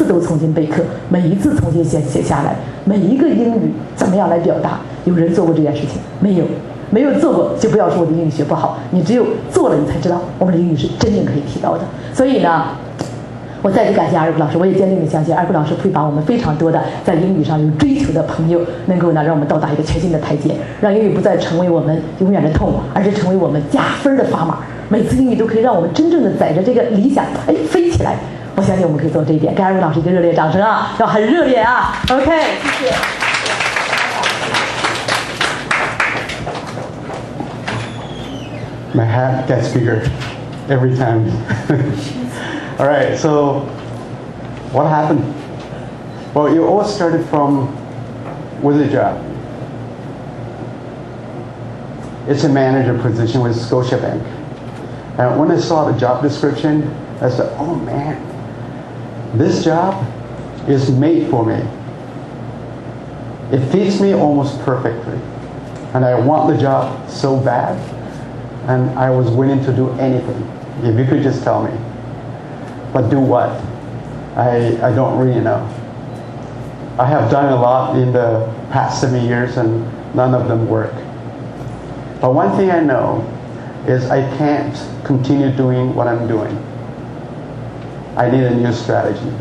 都重新备课，每一次重新写下来，每一个英语怎么样来表达？有人做过这件事情没有？没有做过就不要说我的英语学不好，你只有做了你才知道我们的英语是真正可以提高的。所以呢，我再次感谢阿尔古老师，我也坚定的相信阿尔古老师会把我们非常多的在英语上有追求的朋友，能够呢让我们到达一个全新的台阶，让英语不再成为我们永远的痛，而是成为我们加分的砝码。每次英语都可以让我们真正的载着这个理想，飞起来。我相信我们可以做这一点，给阿尔古老师一个热烈掌声啊，要很热烈啊 ！OK， 谢谢。My hat gets bigger every time. All right, so what happened? Well, you all started from with a job. It's a manager position with Scotiabank. And when I saw the job description, I said, oh man, this job is made for me. It fits me almost perfectly. And I want the job so bad. And I was willing to do anything. If you could just tell me. But do what? I don't really know. I have done a lot in the past 7 years and none of them work. But one thing I know is I can't continue doing what I'm doing. I need a new strategy.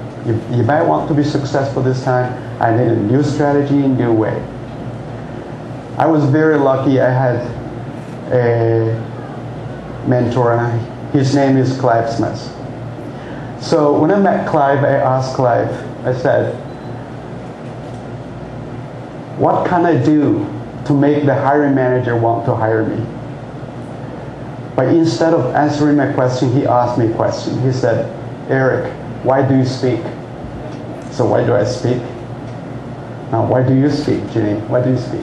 If I want to be successful this time, I need a new strategy, new way. I was very lucky. I had a mentor, and his name is Clive Smith. So when I met Clive, I asked Clive, I said, what can I do to make the hiring manager want to hire me? But instead of answering my question, he asked me a question. He said, Eric, why do you speak? So why do I speak? Now, why do you speak, Jenny? Why do you speak?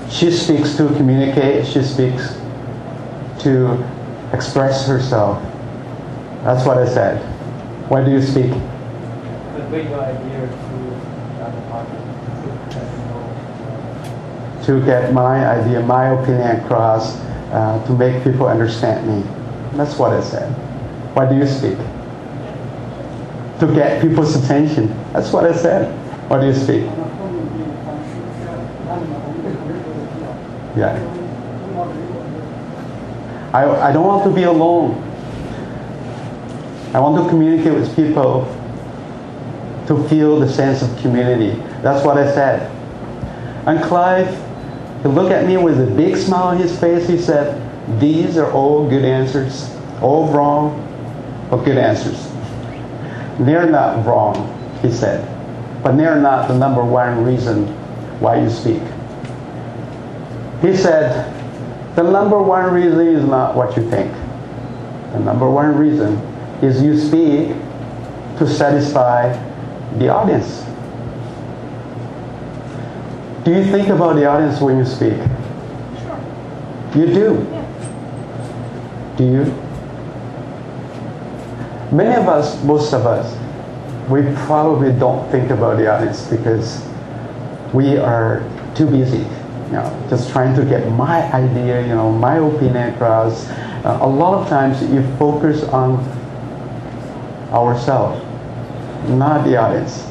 She speaks to communicate. She speaks to express herself. That's what I said. Why do you speak? The big idea to get my idea, my opinion across, to make people understand me. That's what I said. Why do you speak? To get people's attention. That's what I said. Why do you speak? Yeah. I don't want to be alone. I want to communicate with people to feel the sense of community. That's what I said. And Clive, he looked at me with a big smile on his face. He said, these are all good answers. All wrong, but good answers. They're not wrong, he said. But they're not the number one reason why you speak. He said, the number one reason is not what you think. The number one reason is you speak to satisfy the audience. Do you think about the audience when you speak? Sure. You do? Yeah. Do you? Many of us, most of us, we probably don't think about the audience because we are too busy, just trying to get my idea, my opinion across. A lot of times you focus on ourselves, not the audience.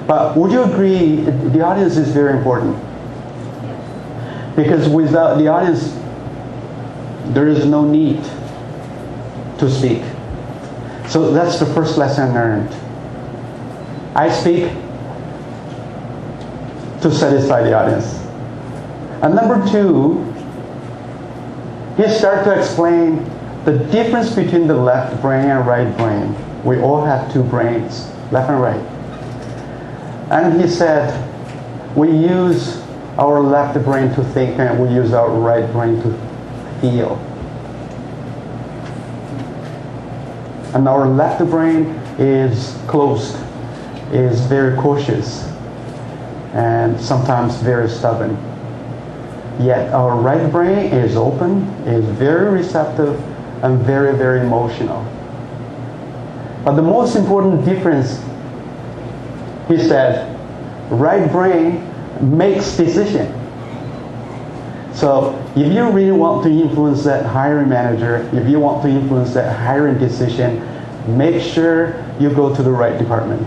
But would you agree the audience is very important? Because without the audience, there is no need to speak. So that's the first lesson I learned. I speak to satisfy the audience. And number two, he started to explain the difference between the left brain and right brain. We all have two brains, left and right. And he said, we use our left brain to think and we use our right brain to feel. And our left brain is closed, is very cautious, and sometimes very stubborn. Yet our right brain is open, is very receptive, and very, very emotional. But the most important difference, he said, right brain makes decision. So if you really want to influence that hiring manager, if you want to influence that hiring decision, make sure you go to the right department,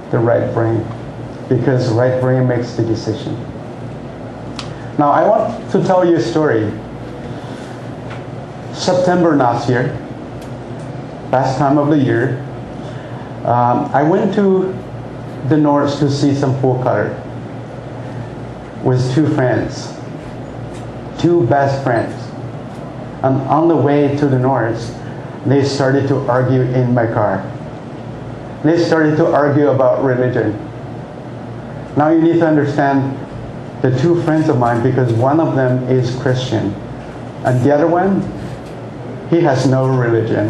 the right brain, because the right brain makes the decision. Now I want to tell you a story. September last year, last time of the year, I went to the north to see some pool cutter with two friends, two best friends. And on the way to the north, they started to argue in my car. They started to argue about religion. Now you need to understand the two friends of mine, because one of them is Christian and the other one, he has no religion.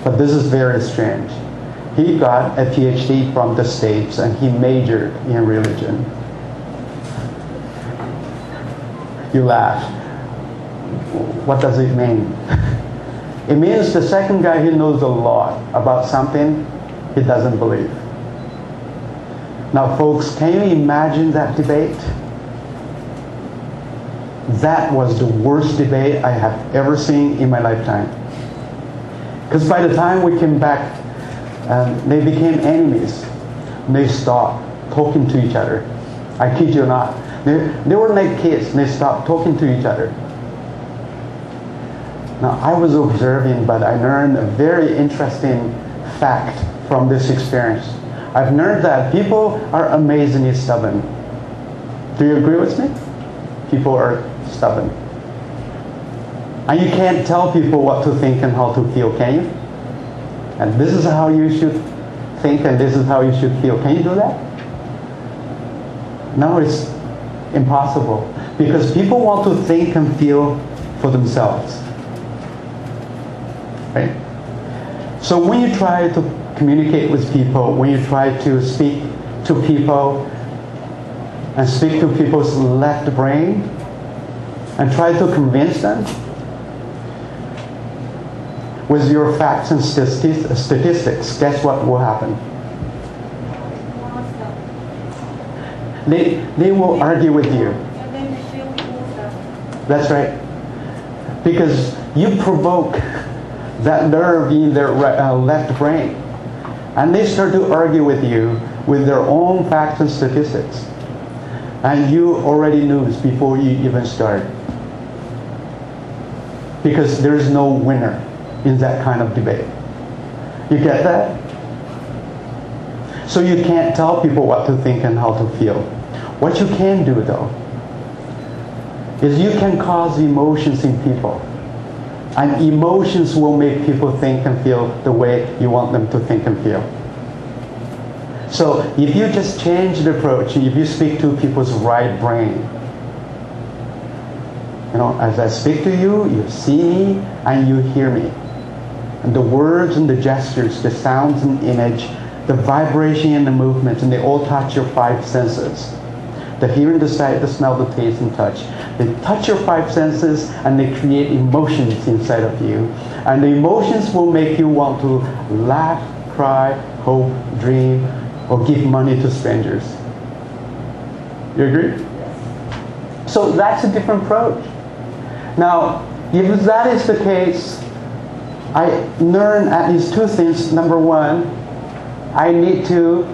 But this is very strange. He got a PhD from the States and he majored in religion. You laugh. What does it mean? It means the second guy, he knows a lot about something he doesn't believe. Now folks, can you imagine that debate? That was the worst debate I have ever seen in my lifetime. Because by the time we came back, they became enemies. They stopped talking to each other. I kid you not. They were like kids. They stopped talking to each other. Now I was observing, but I learned a very interesting fact from this experience. I've learned that people are amazingly stubborn. Do you agree with me? People are stubborn. And you can't tell people what to think and how to feel, can you? And this is how you should think and this is how you should feel. Can you do that? No, it's impossible. Because people want to think and feel for themselves. Right? So when you try to communicate with people, when you try to speak to people and speak to people's left brain and try to convince them with your facts and statistics, guess what will happen? They will argue with you. That's right. Because you provoke that nerve in their left brain. And they start to argue with you with their own facts and statistics. And you already lose before you even start. Because there is no winner in that kind of debate. You get that? So you can't tell people what to think and how to feel. What you can do though, is you can cause emotions in people. And emotions will make people think and feel the way you want them to think and feel. So if you just change the approach, if you speak to people's right brain, as I speak to you, you see me and you hear me. And the words and the gestures, the sounds and image, the vibration and the movement, and they all touch your five senses. The hearing, the sight, the smell, the taste, and touch. They touch your five senses and they create emotions inside of you. And the emotions will make you want to laugh, cry, hope, dream, or give money to strangers. You agree? So that's a different approach. Now, if that is the case, I learn at least two things. Number one, I need to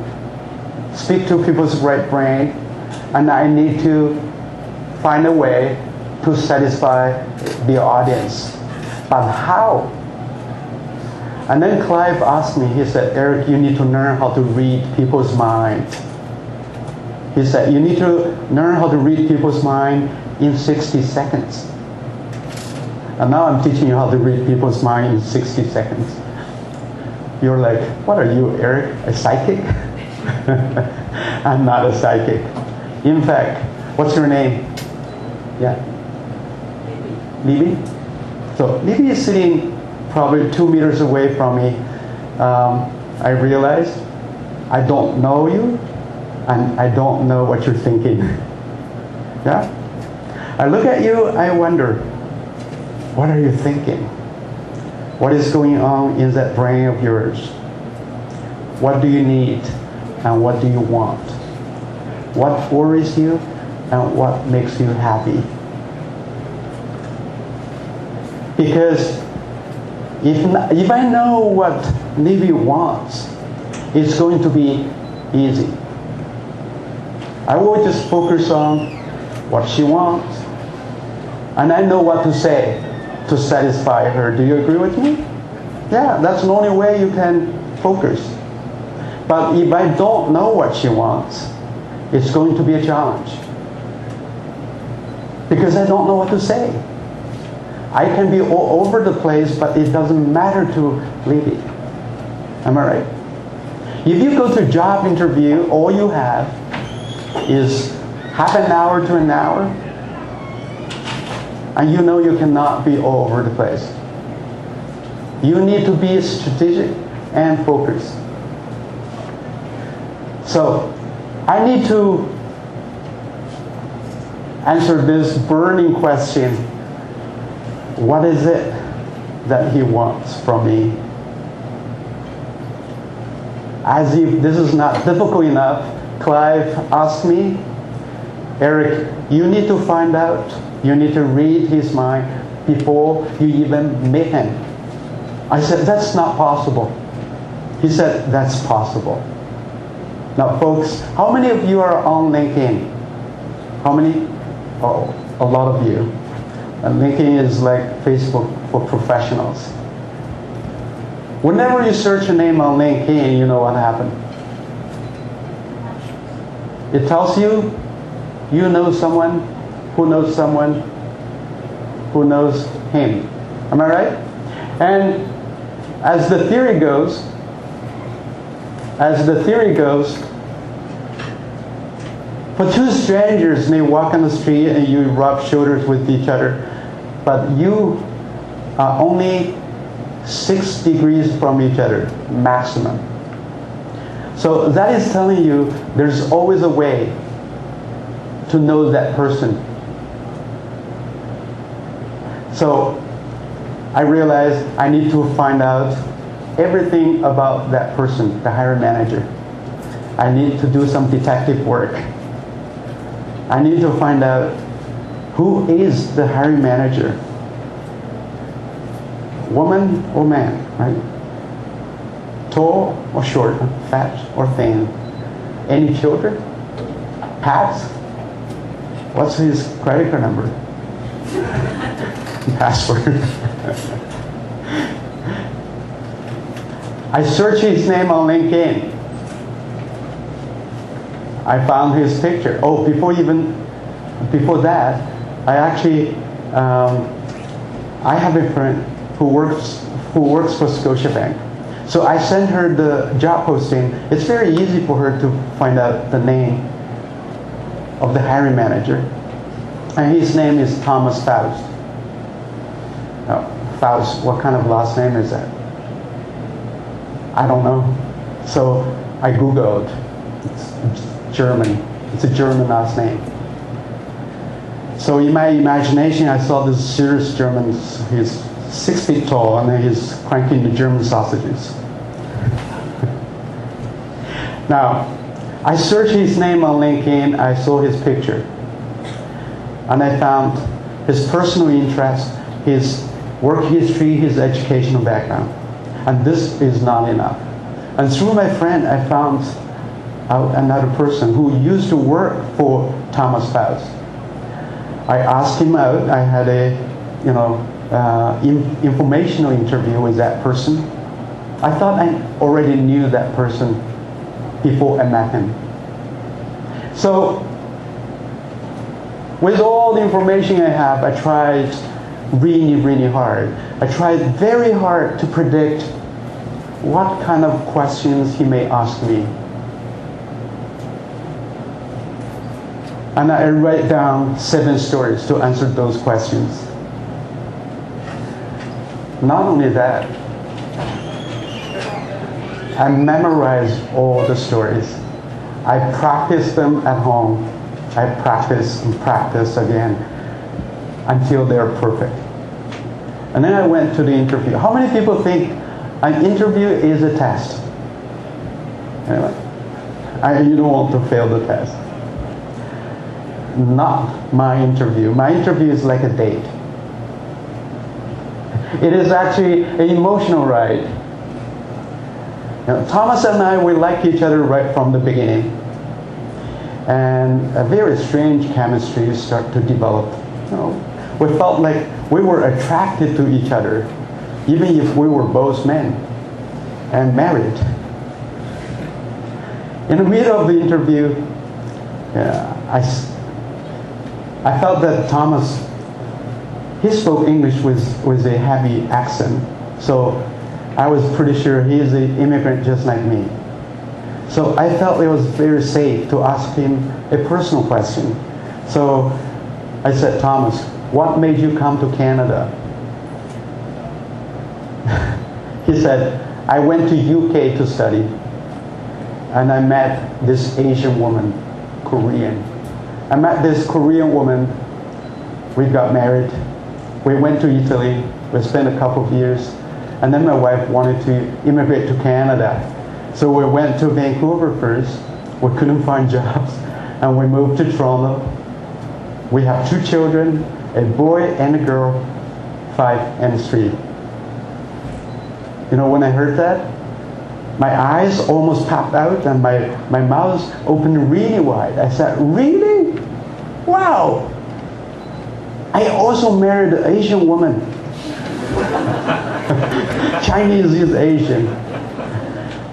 speak to people's right brain, and I need to find a way to satisfy the audience. But how? And then Clive asked me, he said, Eric, you need to learn how to read people's mind. He said, you need to learn how to read people's mind in 60 seconds. And now I'm teaching you how to read people's mind in 60 seconds. You're like, what are you, Eric, a psychic? I'm not a psychic. In fact, what's your name? Yeah? Libby? So Libby is sitting probably 2 meters away from me. I realized I don't know you and I don't know what you're thinking. Yeah? I look at you, I wonder, what are you thinking? What is going on in that brain of yours? What do you need and what do you want? What worries you and what makes you happy? Because if I know what Navy wants, it's going to be easy. I will just focus on what she wants, and I know what to say to satisfy her. Do you agree with me? Yeah, that's the only way you can focus. But if I don't know what she wants, it's going to be a challenge. Because I don't know what to say. I can be all over the place, but it doesn't matter to Libby. Am I right? If you go to a job interview, all you have is half an hour to an hour, and you know you cannot be all over the place. You need to be strategic and focused. So, I need to answer this burning question. What is it that he wants from me? As if this is not difficult enough, Clive asked me, Eric, you need to find out, you need to read his mind before you even meet him. I said, that's not possible. He said, that's possible. Now folks, how many of you are on LinkedIn? How many? Oh, a lot of you. And LinkedIn is like Facebook for professionals. Whenever you search a name on LinkedIn, you know what happened. It tells you, you know someone who knows someone who knows him. Am I right? And as the theory goes, for two strangers may walk on the street and you rub shoulders with each other, but you are only 6 degrees from each other, maximum. So that is telling you there's always a way to know that person. So I realized I need to find out everything about that person, the hiring manager. I need to do some detective work. I need to find out who is the hiring manager. Woman or man, right? Tall or short, fat or thin. Any children? Pets? What's his credit card number? Password. I searched his name on LinkedIn. I found his picture. Oh, before that, I actually, I have a friend who works for Scotiabank. So I sent her the job posting. It's very easy for her to find out the name of the hiring manager. And his name is Thomas Faust. Now, Faust, what kind of last name is that? I don't know. So I Googled. It's German. It's a German last name. So in my imagination, I saw this serious German. He's 6 feet tall, and he's cranking the German sausages. Now, I searched his name on LinkedIn. I saw his picture, and I found his personal interest, his work history, his educational background. And this is not enough. And through my friend, I found out another person who used to work for Thomas Faust. I asked him out. I had a, informational interview with that person. I thought I already knew that person before I met him. So, with all the information I have, I tried really, really hard. I tried very hard to predict what kind of questions he may ask me. And I write down 7 stories to answer those questions. Not only that, I memorized all the stories. I practiced them at home. I practiced and practiced again until they're perfect. And then I went to the interview. How many people think an interview is a test? Anyway, you don't want to fail the test. Not my interview. My interview is like a date. It is actually an emotional ride. Now, Thomas and I, we liked each other right from the beginning. And a very strange chemistry started to develop. We felt like we were attracted to each other, even if we were both men and married. In the middle of the interview, I felt that Thomas, he spoke English with a heavy accent. So I was pretty sure he is an immigrant just like me. So I felt it was very safe to ask him a personal question. So I said, Thomas, what made you come to Canada? He said, I went to UK to study. And I met this Asian woman, Korean. I met this Korean woman. We got married. We went to Italy. We spent a couple of years. And then my wife wanted to immigrate to Canada. So we went to Vancouver first. We couldn't find jobs. And we moved to Toronto. We have 2 children, a boy and a girl, 5 and 3. When I heard that, my eyes almost popped out and my mouth opened really wide. I said, really? Wow! I also married an Asian woman. Chinese is Asian.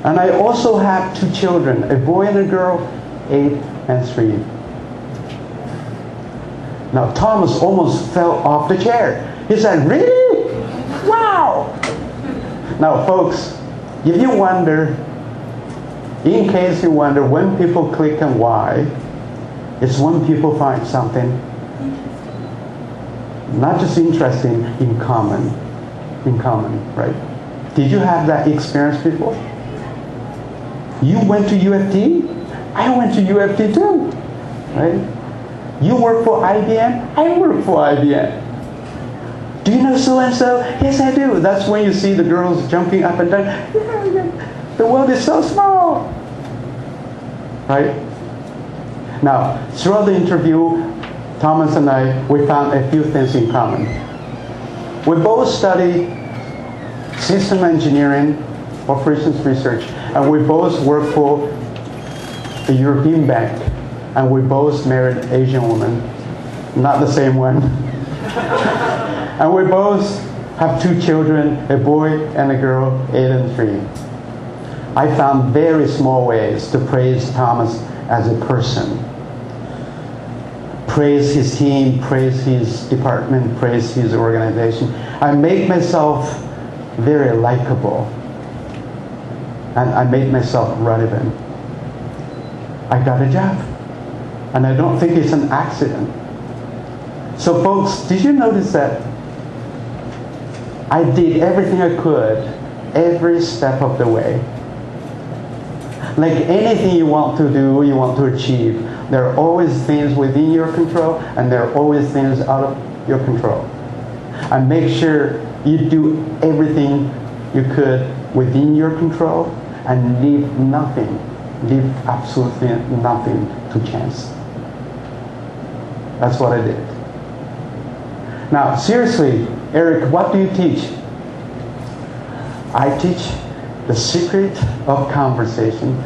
And I also have 2 children, a boy and a girl, 8 and 3. Now Thomas almost fell off the chair. He said, really? Wow! Now folks, if you wonder, in case you wonder when people click and why, it's when people find something not just interesting, in common, right? Did you have that experience before? You went to UFT? I went to UFT too, right? You work for IBM? I work for IBM. Do you know so-and-so? Yes, I do. That's when you see the girls jumping up and down. Yeah, the world is so small. Right? Now, throughout the interview, Thomas and I, we found a few things in common. We both study system engineering, operations research, and we both work for a European bank, and we both married an Asian woman, not the same one. And we both have 2 children, a boy and a girl, 8 and 3. I found very small ways to praise Thomas as a person. Praise his team, praise his department, praise his organization. I make myself very likable. And I made myself relevant. I got a job. And I don't think it's an accident. So folks, did you notice that I did everything I could every step of the way? Like anything you want to do, you want to achieve, there are always things within your control and there are always things out of your control. And make sure you do everything you could within your control and leave absolutely nothing to chance. That's what I did. Now, seriously, Eric, what do you teach? I teach the secret of conversation.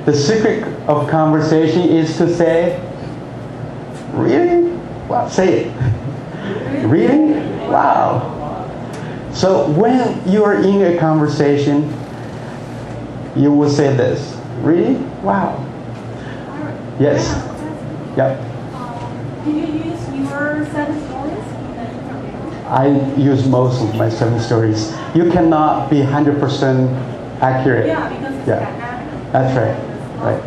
The secret of conversation is to say, really? Well, say it. Really? Wow. So when you are in a conversation, you will say this. Really? Wow. Yes. Yep. Do you use your 7 stories in the interview? I use most of my 7 stories. You cannot be 100% accurate. Yeah, because it's dynamic. That's right. Right.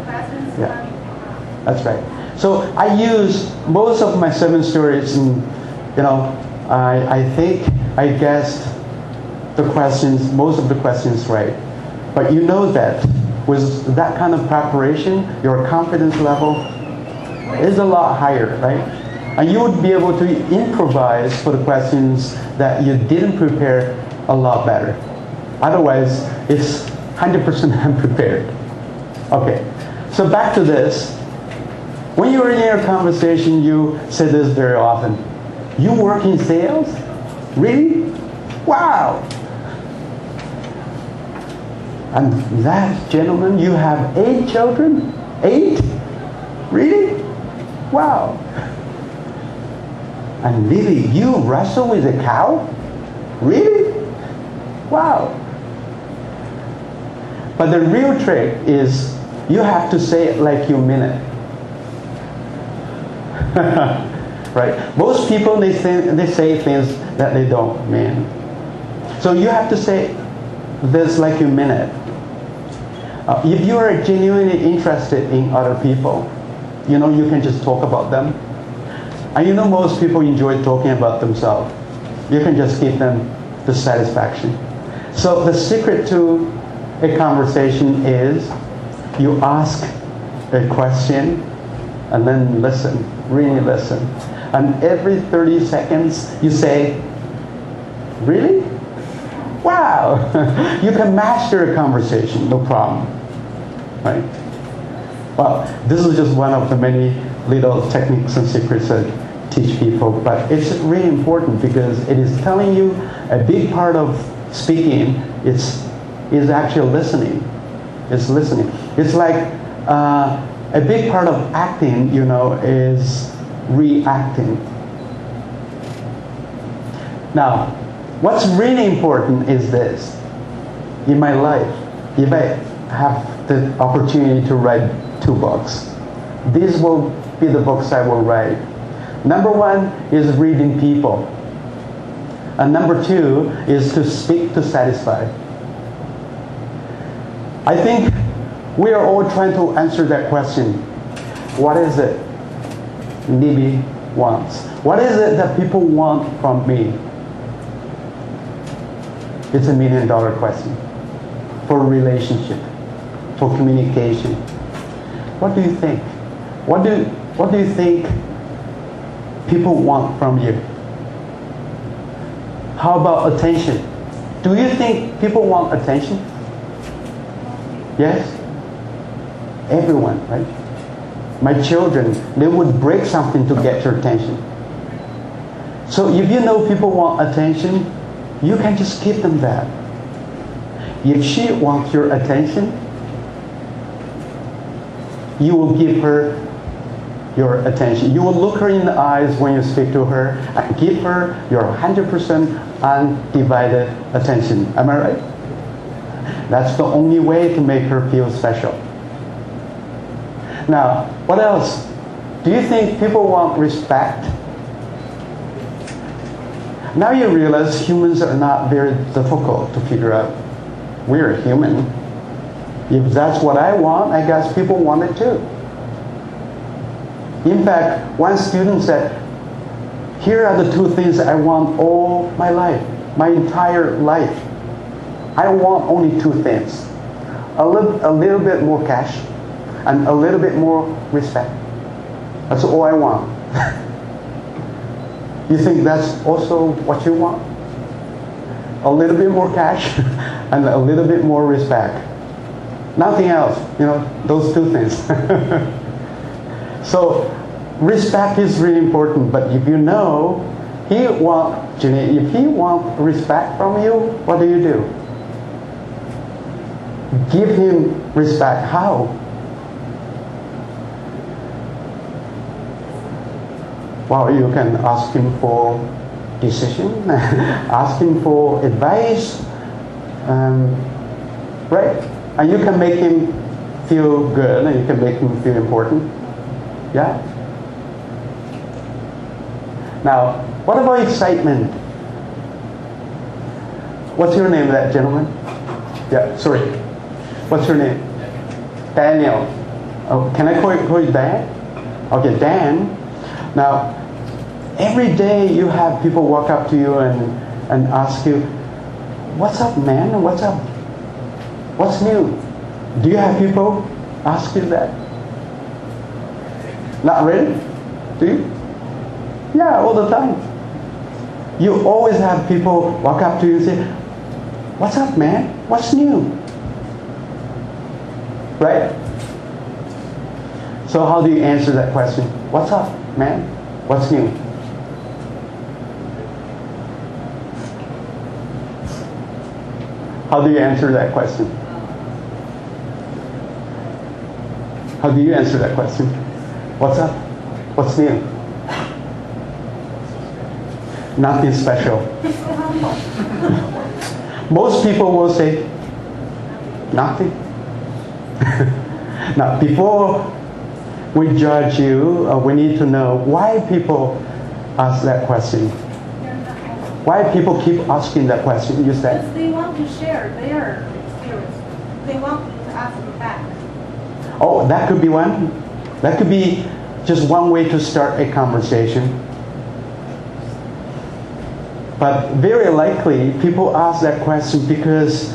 Yeah. That's right. So I use most of my 7 stories, and I think I guessed the questions, most of the questions right. But you know that with that kind of preparation, your confidence level is a lot higher, right? And you would be able to improvise for the questions that you didn't prepare a lot better. Otherwise, it's 100% unprepared. Okay, so back to this. When you're in a conversation, you say this very often. You work in sales? Really? Wow! And that gentleman, you have 8 children? 8? Really? Wow! And Lily, you wrestle with a cow? Really? Wow! But the real trick is you have to say it like you mean it. Right? Most people, they say things that they don't mean. So you have to say this like you mean it. If you are genuinely interested in other people, you can just talk about them. And most people enjoy talking about themselves. You can just give them the satisfaction. So the secret to a conversation is you ask a question and then listen, really listen. And every 30 seconds you say, really? Wow! You can master a conversation, no problem. Right? Well, this is just one of the many little techniques and secrets that teach people, but it's really important because it is telling you a big part of speaking is actually listening. It's listening. It's like a big part of acting, is reacting. Now, what's really important is this. In my life, if I have the opportunity to write 2 books, these will be the books I will write. Number 1 is reading people. And number 2 is to speak to satisfy. I think we are all trying to answer that question. What is it Libby wants? What is it that people want from me? It's a $1 million question. For relationship, for communication. What do you think? What do you think people want from you? How about attention? Do you think people want attention? Yes? Everyone, right? My children, they would break something to get your attention. So if you know people want attention, you can just give them that. If she wants your attention, you will give her your attention. You will look her in the eyes when you speak to her and give her your 100% undivided attention. Am I right? That's the only way to make her feel special. Now, what else? Do you think people want respect? Now you realize humans are not very difficult to figure out. We're human. If that's what I want, I guess people want it too. In fact, one student said, here are the 2 things I want all my life, my entire life. I want only 2 things. A little bit more cash and a little bit more respect. That's all I want. You think that's also what you want? A little bit more cash and a little bit more respect. Nothing else, those 2 things. So, respect is really important, but if you know, if he wants respect from you, what do you do? Give him respect. How? Well, you can ask him for decision, ask him for advice, right? And you can make him feel good, and you can make him feel important. Yeah? Now, what about excitement? What's your name, that gentleman? Yeah, sorry. What's your name? Daniel. Oh, can I call you Dan? Okay, Dan. Now, every day you have people walk up to you and ask you, what's up, man? What's up? What's new? Do you have people ask you that? Not really? Do you? Yeah, all the time. You always have people walk up to you and say, what's up, man? What's new? Right? So how do you answer that question? What's up, man? What's new? How do you answer that question? How do you answer that question? What's up? What's new? Nothing special. Most people will say, nothing. Now, before we judge you, we need to know why people ask that question. Why people keep asking that question, you said? Because they want to share their experience. They want to ask you back. Oh, that could be one. That could be just one way to start a conversation. But very likely, people ask that question because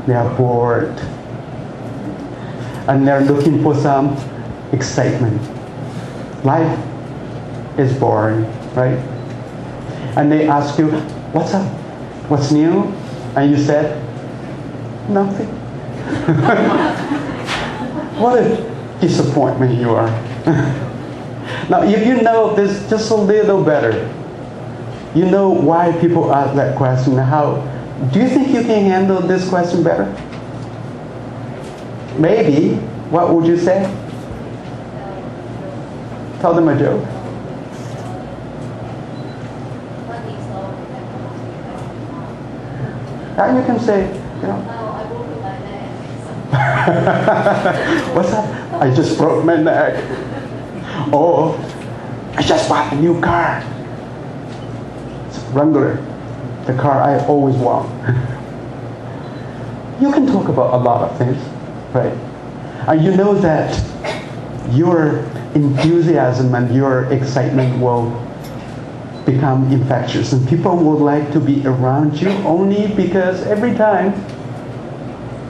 they are bored. And they're looking for some excitement. Life is boring, right? And they ask you, what's up? What's new? And you said, nothing. What a disappointment you are. Now, if you know this just a little better, you know why people ask that question. How do you think you can handle this question better? Maybe. What would you say? Tell them a joke. And you can say, you know, what's up? I just broke my neck. Or I just bought a new car. It's a Wrangler, the car I always want. You can talk about a lot of things, right? And you know that your enthusiasm and your excitement will become infectious, and people would like to be around you only because every time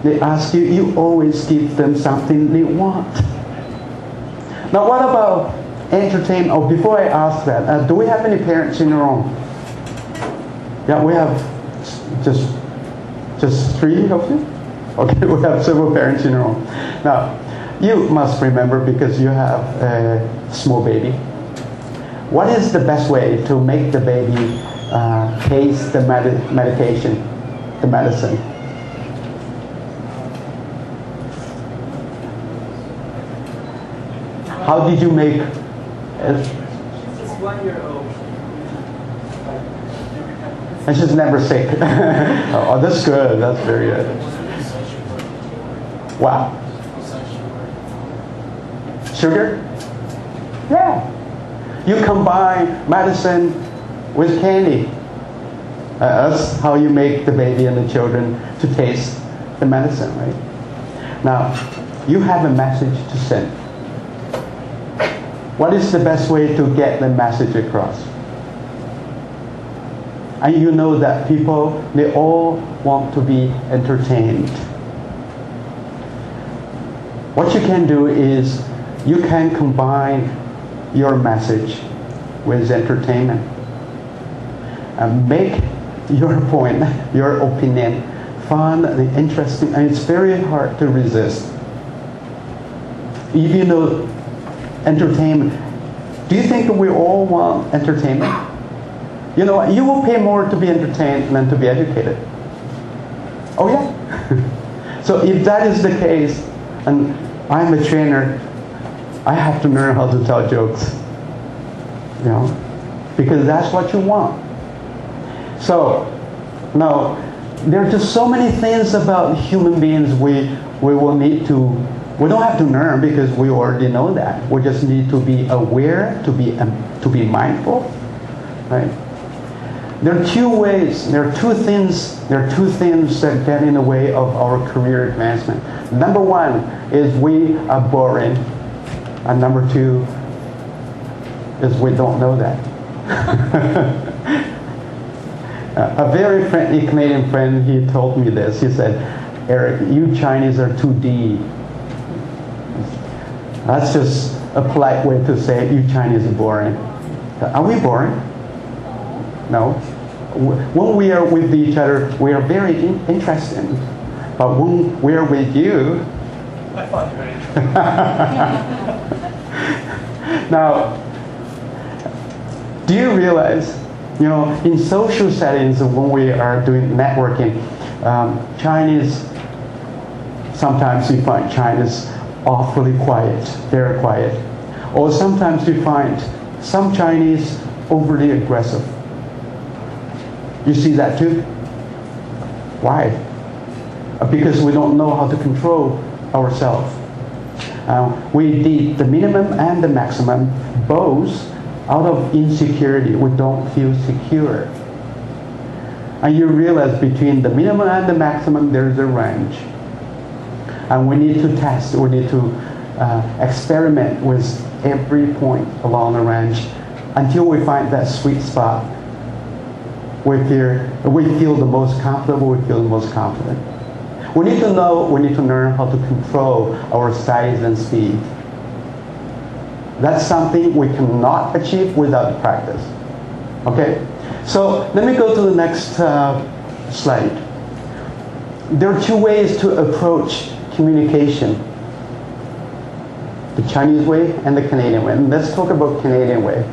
they ask you, you always give them something they want. Now, what about entertainment? Oh, before I ask that, do we have any parents in the room? Yeah, we have just 3 of you? Okay, we have several parents in the room. Now, you must remember, because you have a small baby, what is the best way to make the baby taste the medication, the medicine? How did you make it? She's 1 year old. And she's never sick. Oh, that's good. That's very good. Wow. Sugar? Yeah. You combine medicine with candy. That's how you make the baby and the children to taste the medicine, right? Now, you have a message to send. What is the best way to get the message across? And you know that people, they all want to be entertained. What you can do is you can combine your message with entertainment and make your point, your opinion fun and interesting, and it's very hard to resist. If you know entertainment, do you think that we all want entertainment? You know, you will pay more to be entertained than to be educated. Oh yeah? So if that is the case, and I'm a trainer, I have to learn how to tell jokes. You know, because that's what you want. So, now, there are just so many things about human beings we will need to, we don't have to learn because we already know that. We just need to be aware, to be mindful, right? There are 2 ways, there are two things that get in the way of our career advancement. Number 1 is we are boring, and number 2 is we don't know that. A very friendly Canadian friend, he told me this. He said, Eric, you Chinese are too deep. That's just a polite way to say you Chinese are boring. Are we boring? No. When we are with each other, we are very interesting. But when we are with you, I find it very now, do you realize, you know, in social settings when we are doing networking, Chinese, sometimes you find Chinese awfully quiet, very quiet. Or sometimes you find some Chinese overly aggressive. You see that too? Why? Because we don't know how to control ourselves. We did the minimum and the maximum, both out of insecurity. We don't feel secure. And you realize between the minimum and the maximum, there is a range. And we need to test, we need to experiment with every point along the range until we find that sweet spot. We feel the most comfortable, we feel the most confident. We need to know, we need to learn how to control our size and speed. That's something we cannot achieve without practice. Okay? So let me go to the next slide. There are two ways to approach communication. The Chinese way and the Canadian way. And let's talk about Canadian way.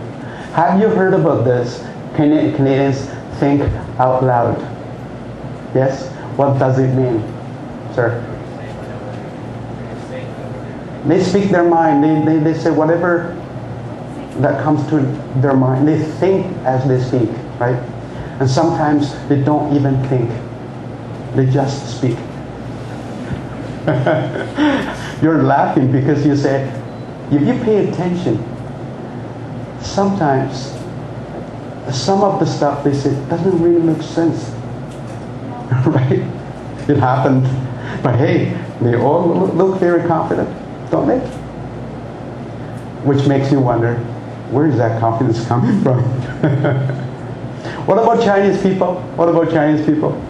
Have you heard about this? Canadians think out loud. Yes? What does it mean, sir? They speak their mind. They say whatever that comes to their mind. They think as they speak, right? And sometimes they don't even think. They just speak. You're laughing because you say, if you pay attention, sometimes some of the stuff they say doesn't really make sense. Right? It happened. But hey, they all look very confident, don't they? Which makes you wonder, where is that confidence coming from? What about Chinese people? What about Chinese people?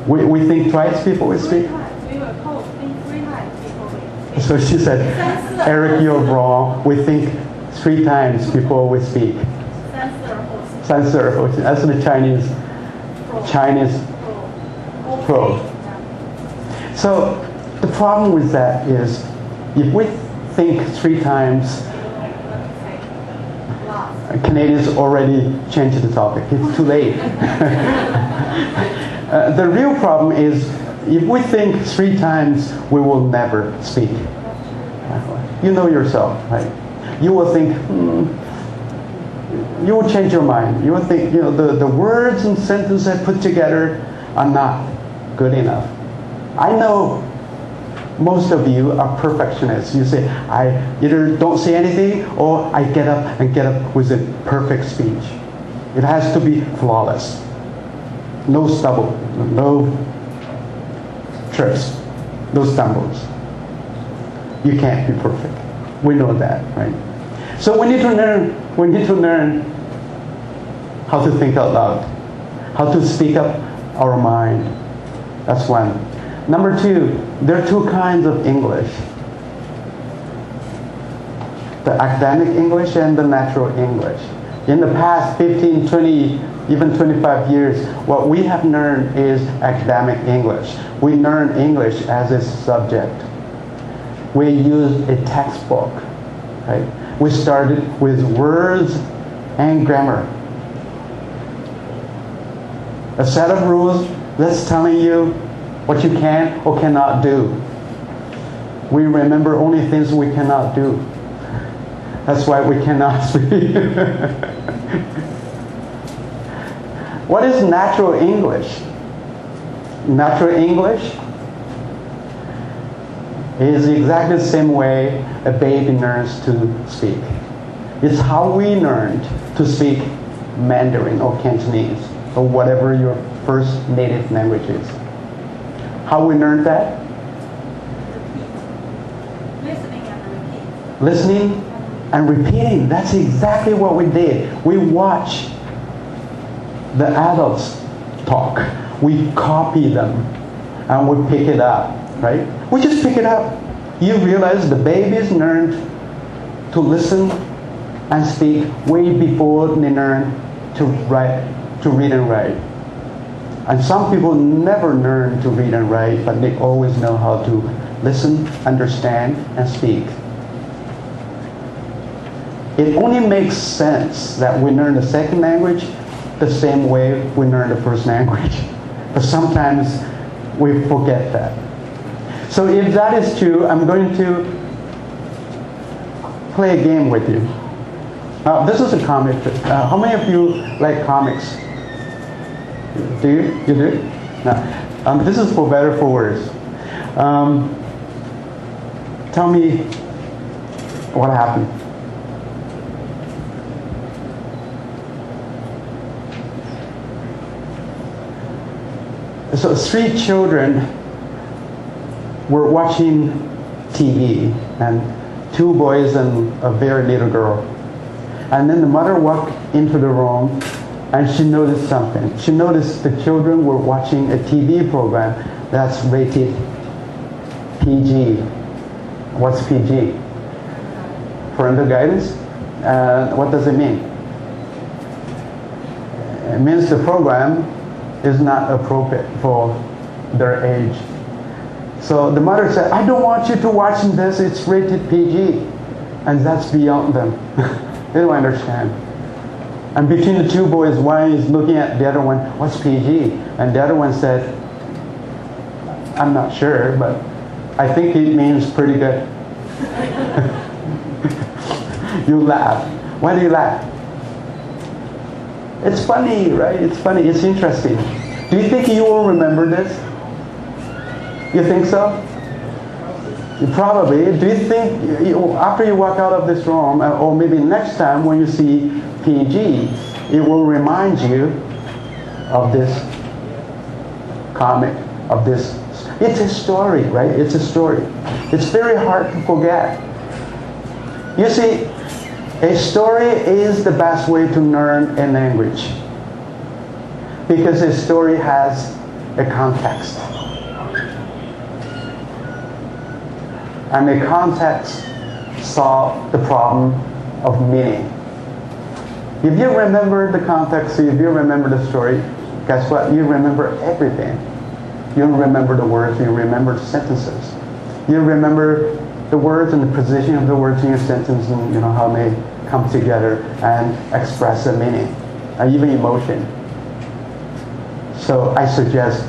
We think twice before we speak? We were told think 3 times before we speak. So she said, Eric, you're wrong. We think 3 times before we speak. That's the Chinese pro. So the problem with that is, if we think 3 times, Canadians already changed the topic. It's too late. The real problem is, if we think 3 times, we will never speak. You know yourself, right? You will think, you will change your mind. You will think, the words and sentences I put together are not good enough. I know most of you are perfectionists. You say, I either don't say anything or I get up with a perfect speech. It has to be flawless. No stumble, no trips, no stumbles. You can't be perfect. We know that, right? So we need to learn how to think out loud, how to speak up our mind. That's one. Number 2, there are 2 kinds of English. The academic English and the natural English. In the past 15, 20, even 25 years, what we have learned is academic English. We learn English as a subject. We use a textbook, right? We started with words and grammar. A set of rules that's telling you what you can or cannot do. We remember only things we cannot do. That's why we cannot speak. What is natural English? Natural English is exactly the same way a baby learns to speak. It's how we learned to speak Mandarin or Cantonese or whatever your first native language is. How we learned that? Listening and repeating. That's exactly what we did. We watch the adults talk. We copy them and we pick it up, right? We just pick it up. You realize the babies learned to listen and speak way before they learn to read and write. And some people never learn to read and write, but they always know how to listen, understand, and speak. It only makes sense that we learn the second language the same way we learn the first language. But sometimes we forget that. So if that is true, I'm going to play a game with you. This is a comic. How many of you like comics? Do you? You do? No. This is for better for worse. Tell me what happened. So 3 children were watching TV, and 2 boys and a very little girl. And then the mother walked into the room and she noticed something. She noticed the children were watching a TV program that's rated PG. What's PG? Parental guidance? What does it mean? It means the program is not appropriate for their age. So the mother said, I don't want you to watch this, it's rated PG. And that's beyond them. They don't understand. And between the 2 boys, one is looking at the other one, what's PG? And the other one said, I'm not sure, but I think it means pretty good. You laugh. Why do you laugh? It's funny, right? It's funny. It's interesting. Do you think you will remember this? You think so? Probably. Do you think after you walk out of this room, or maybe next time when you see PG, it will remind you of this comic, of this? It's a story, right? It's a story. It's very hard to forget. You see, a story is the best way to learn a language because a story has a context. And the context solves the problem of meaning. If you remember the context, if you remember the story, guess what? You remember everything. You remember the words, you remember the sentences. You remember the words and the position of the words in your sentence and how they come together and express a meaning, and even emotion. So I suggest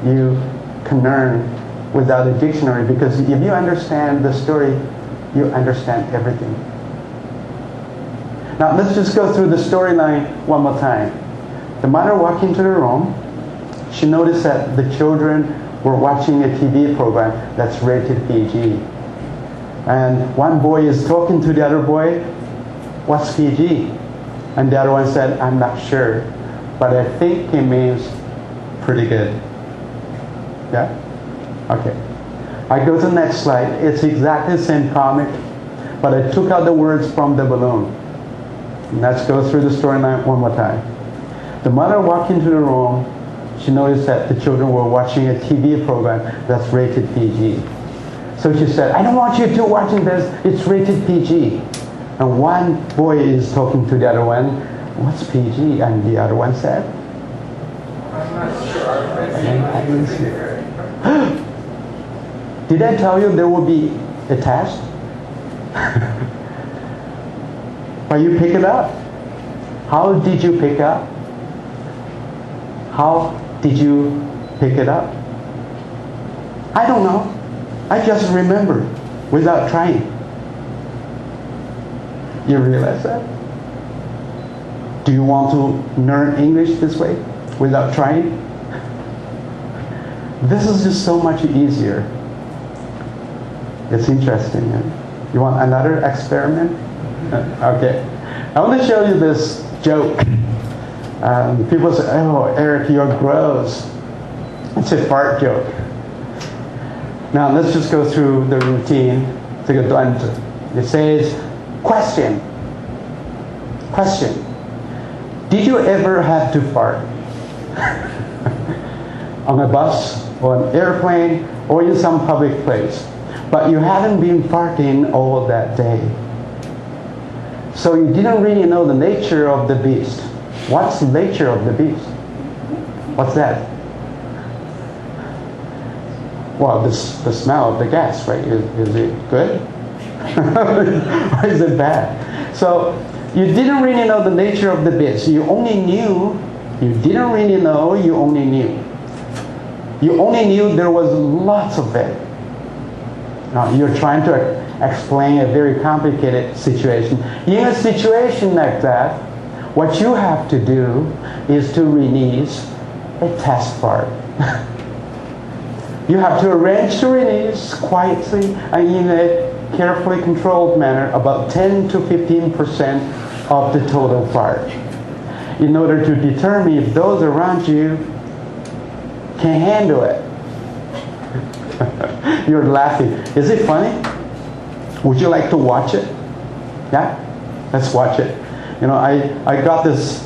you can learn without a dictionary, because if you understand the story, you understand everything. Now let's just go through the storyline one more time. The mother walked into the room. She noticed that the children were watching a TV program that's rated PG. And one boy is talking to the other boy, what's PG? And the other one said, I'm not sure, but I think it means pretty good. Yeah? Okay. I go to the next slide. It's exactly the same comic, but I took out the words from the balloon. And let's go through the storyline one more time. The mother walked into the room. She noticed that the children were watching a TV program that's rated PG. So she said, I don't want you to watching this, it's rated PG. And one boy is talking to the other one, what's PG? And the other one said, I'm not sure. Did I tell you there will be a test? But you pick it up. How did you pick up? How did you pick it up? I don't know. I just remember without trying. You realize that? Do you want to learn English this way without trying? This is just so much easier. It's interesting. You want another experiment? Okay. I want to show you this joke. People say, oh, Eric, you're gross. It's a fart joke. Now, let's just go through the routine. It says, question. Question. Did you ever have to fart? On a bus, or an airplane, or in some public place. But you haven't been farting all that day. So you didn't really know the nature of the beast. What's the nature of the beast? What's that? Well, the smell of the gas, right? Is it good? Or is it bad? So you didn't really know the nature of the beast. You only knew You didn't really know, you only knew. You only knew there was lots of it. Now, you're trying to explain a very complicated situation. In a situation like that, what you have to do is to release a test part. You have to arrange to release quietly and in a carefully controlled manner about 10 to 15% of the total part in order to determine if those around you can handle it. You're laughing. Is it funny? Would you like to watch it? Yeah? Let's watch it. You know, I got this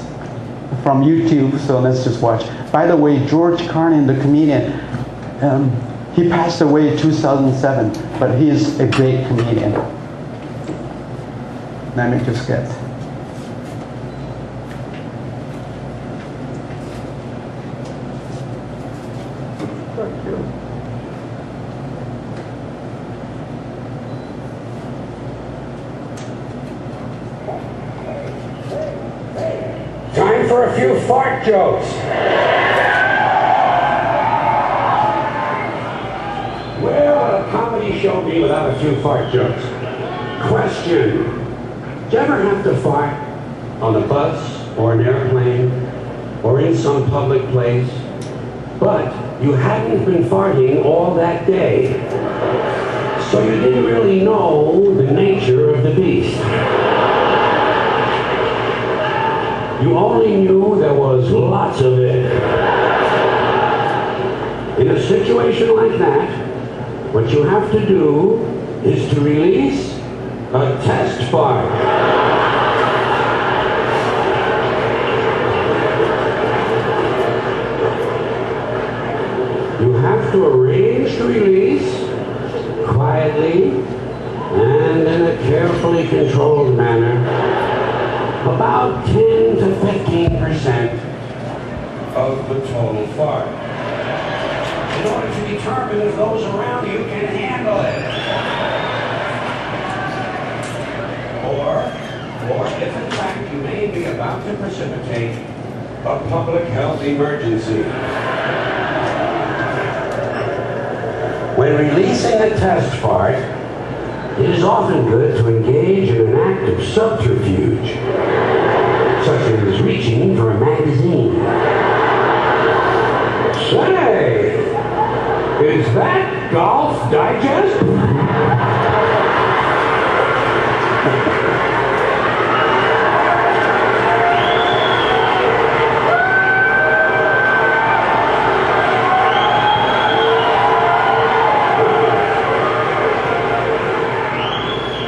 from YouTube, so let's just watch. By the way, George Carlin, the comedian, he passed away in 2007, but he is a great comedian. Let me just get. Time for a few fart jokes. Well, a comedy show me without a few fart jokes. Question. Do you ever have to fart on a bus or an airplane or in some public place, but you hadn't been farting all that day, so you didn't really know the nature of the beast? You only knew there was lots of it. In a situation like that, what you have to do is to release a test fart. You have to arrange to release quietly and in a carefully controlled manner about 10 to 15% of the total fart, in order to determine if those around you can handle it. Or if in fact you may be about to precipitate a public health emergency. When releasing a test fart, it is often good to engage in an act of subterfuge, such as reaching for a magazine. Say, is that Golf Digest?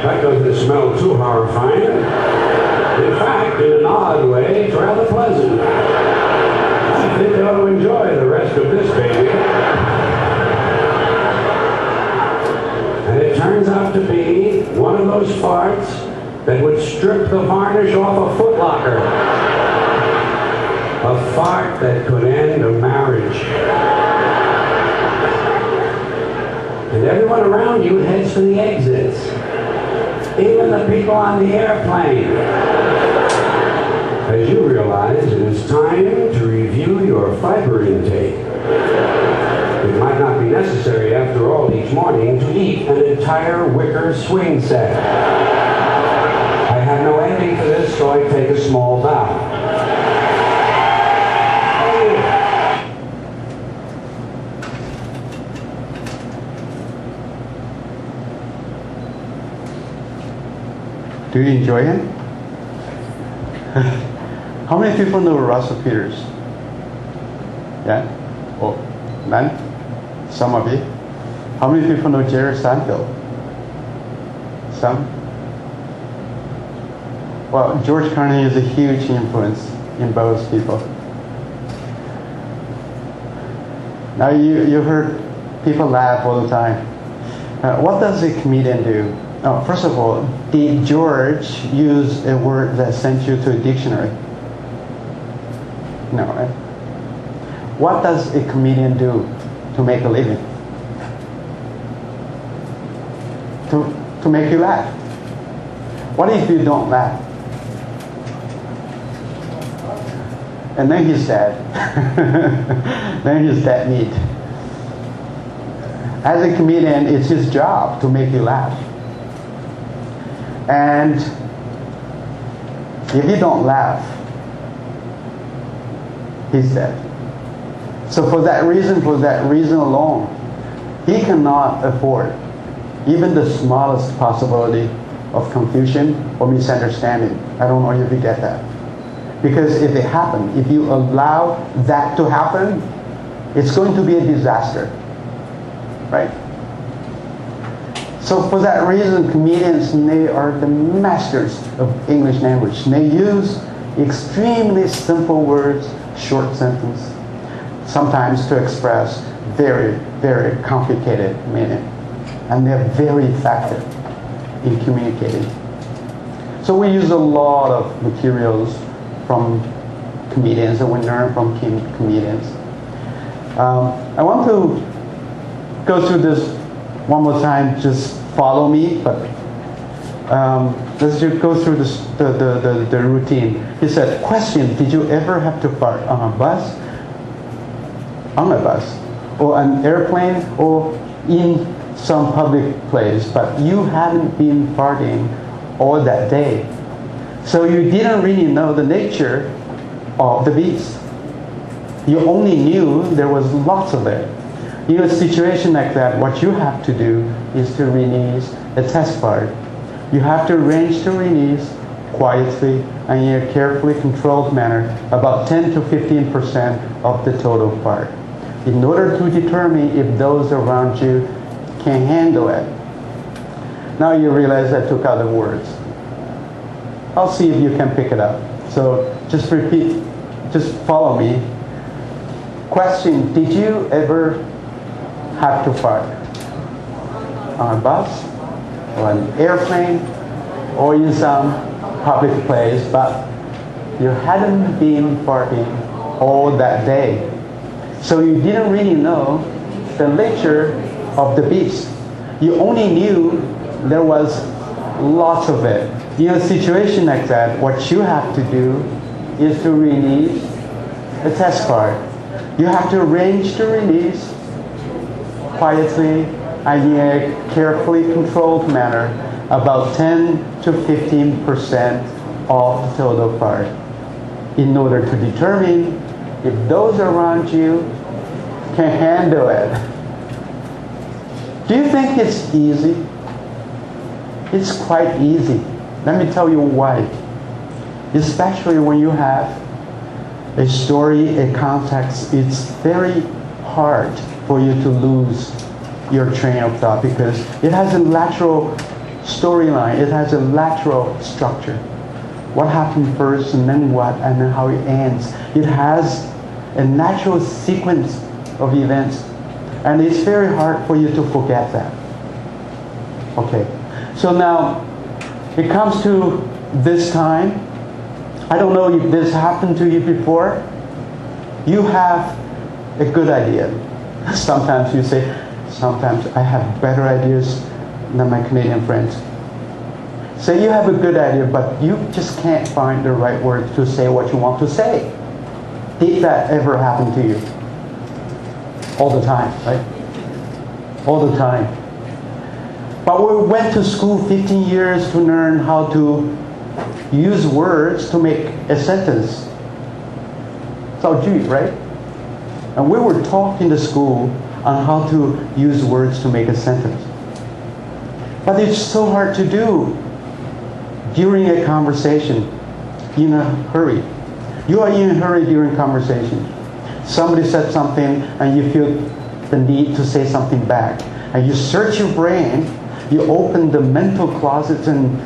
That doesn't smell too horrifying. In fact, in an odd way, it's rather pleasant. I think I ought to enjoy the rest of this baby. And it turns out to be one of those farts that would strip the varnish off a Foot Locker. A fart that could end a marriage. And everyone around you heads for the exits. Even the people on the airplane. As you realize, it is time to review your fiber intake. It might not be necessary, after all, each morning to eat an entire wicker swing set. I have no ending for this, so I take a small bow. Do you enjoy him? How many people know Russell Peters? Yeah? Oh, none? Some of you? How many people know Jerry Seinfeld? Some? Well, George Carlin is a huge influence in both people. Now you heard people laugh all the time. What does a comedian do? First of all, did George use a word that sent you to a dictionary? No, right? What does a comedian do to make a living? To make you laugh. What if you don't laugh? And then he's dead. Then he's dead meat. As a comedian, it's his job to make you laugh. And if you don't laugh, he's dead. So for that reason alone, he cannot afford even the smallest possibility of confusion or misunderstanding. I don't know if you get that. Because if it happens, if you allow that to happen, it's going to be a disaster. Right? So for that reason, comedians, they are the masters of English language. They use extremely simple words, short sentence, sometimes to express very, very complicated meaning. And they're very effective in communicating. So we use a lot of materials from comedians, and we learn from comedians. I want to go through this one more time. Just follow me, but let's just go through this, the routine. He said, question, did you ever have to fart on a bus, or an airplane, or in some public place, but you hadn't been farting all that day? So you didn't really know the nature of the beast. You only knew there was lots of it. In a situation like that, what you have to do is to release a test fart. You have to arrange to release quietly and in a carefully controlled manner about 10 to 15% of the total fart, in order to determine if those around you can handle it. Now you realize I took out the words. I'll see if you can pick it up. So just repeat, just follow me. Question, did you ever have to fart on a bus or an airplane or in some public place, but you hadn't been farting all that day? So you didn't really know the nature of the beast. You only knew there was lots of it. In a situation like that, what you have to do is to release a test fart. You have to arrange to release quietly and in a carefully controlled manner about 10 to 15% of the total fart, in order to determine if those around you can handle it. Do you think it's easy? It's quite easy. Let me tell you why. Especially when you have a story, a context, it's very hard for you to lose your train of thought, because it has a lateral storyline, it has a lateral structure. What happened first, and then what, and then how it ends. It has a natural sequence of events, and it's very hard for you to forget that. Okay, so now it comes to this time. I don't know if this happened to you before. You have a good idea. Sometimes you say, sometimes I have better ideas than my Canadian friends. Say you have a good idea, but you just can't find the right words to say what you want to say. Did that ever happen to you? All the time, right? All the time. But we went to school 15 years to learn how to use words to make a sentence. It's all Jew, right? And we were taught in the school on how to use words to make a sentence. But it's so hard to do during a conversation, in a hurry. You are in a hurry during conversation. Somebody said something and you feel the need to say something back. And you search your brain, you open the mental closets and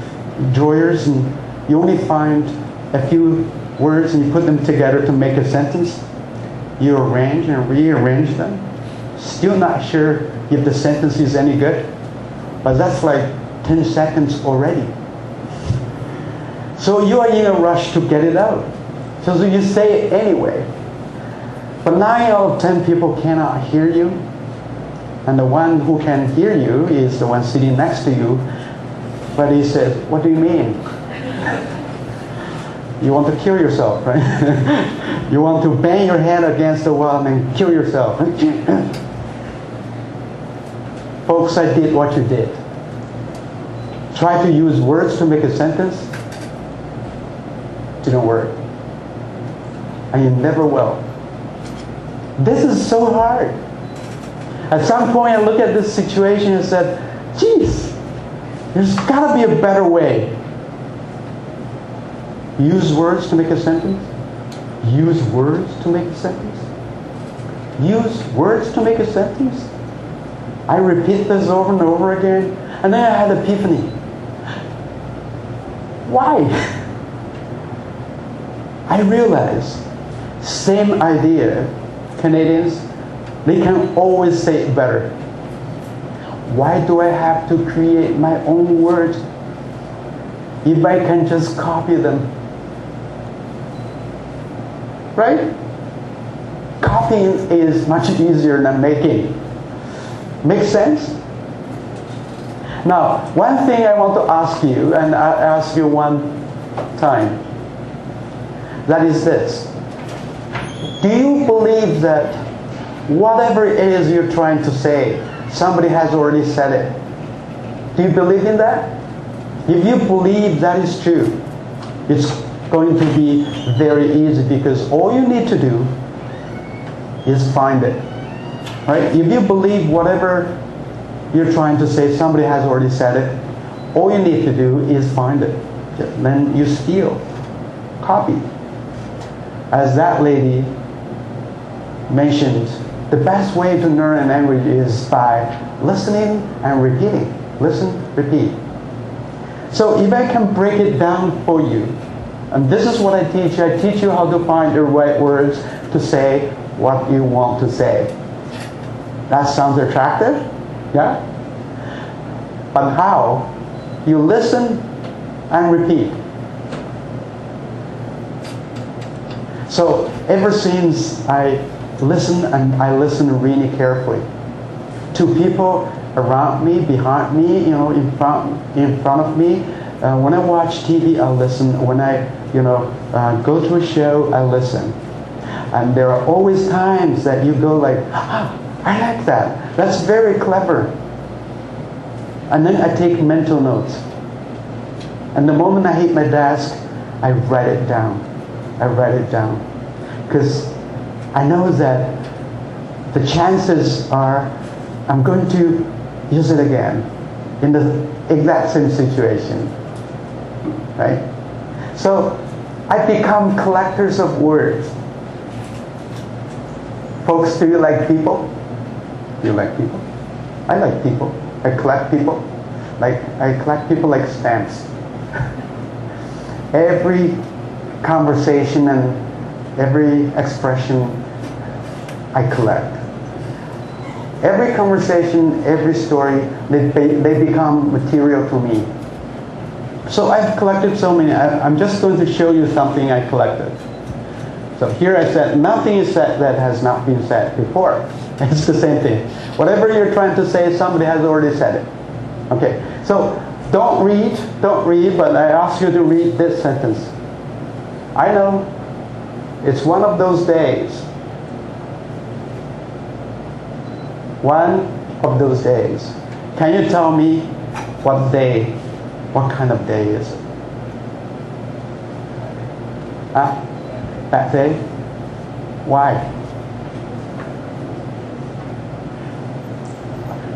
drawers, and you only find a few words and you put them together to make a sentence. You arrange and rearrange them. Still not sure if the sentence is any good. But that's like 10 seconds already. So you are in a rush to get it out. So you say it anyway. But 9 out of 10 people cannot hear you. And the one who can hear you is the one sitting next to you. But he says, what do you mean? You want to kill yourself, right? You want to bang your head against the wall and kill yourself. Folks, I did what you did. Try to use words to make a sentence. Didn't work. And you never will. This is so hard. At some point, I look at this situation and said, geez, there's got to be a better way. Use words to make a sentence. Use words to make a sentence. Use words to make a sentence. I repeat this over and over again, and then I had an epiphany. Why? I realized, same idea, Canadians, they can always say it better. Why do I have to create my own words if I can just copy them? Right? Copying is much easier than making. Make sense? Now, one thing I want to ask you, and I ask you one time, that is this. Do you believe that whatever it is you're trying to say, somebody has already said it? Do you believe in that? If you believe that is true, it's going to be very easy because all you need to do is find it. Right? If you believe whatever you're trying to say, somebody has already said it, all you need to do is find it. Then you steal, copy. As that lady mentioned, the best way to learn a language is by listening and repeating. Listen, repeat. So if I can break it down for you, and this is what I teach you how to find the right words to say what you want to say. That sounds attractive? Yeah? But how? You listen and repeat. So ever since I listen, and I listen really carefully to people around me, behind me, in front of me. When I watch TV, I listen. When I go to a show, I listen. And there are always times that you go like, I like that. That's very clever. And then I take mental notes. And the moment I hit my desk, I write it down. I write it down. Because I know that the chances are I'm going to use it again in the exact same situation. Right? So I become collectors of words. Folks, do you like people? Do you like people? I like people. I collect people. I collect people like stamps. Every conversation and every expression I collect. Every conversation, every story, they become material to me. So I've collected so many. I'm just going to show you something I collected. So here I said, nothing is said that has not been said before. It's the same thing. Whatever you're trying to say, somebody has already said it. Okay, so don't read, but I ask you to read this sentence. I know it's one of those days. One of those days. Can you tell me what day, what kind of day is it? That day? Why?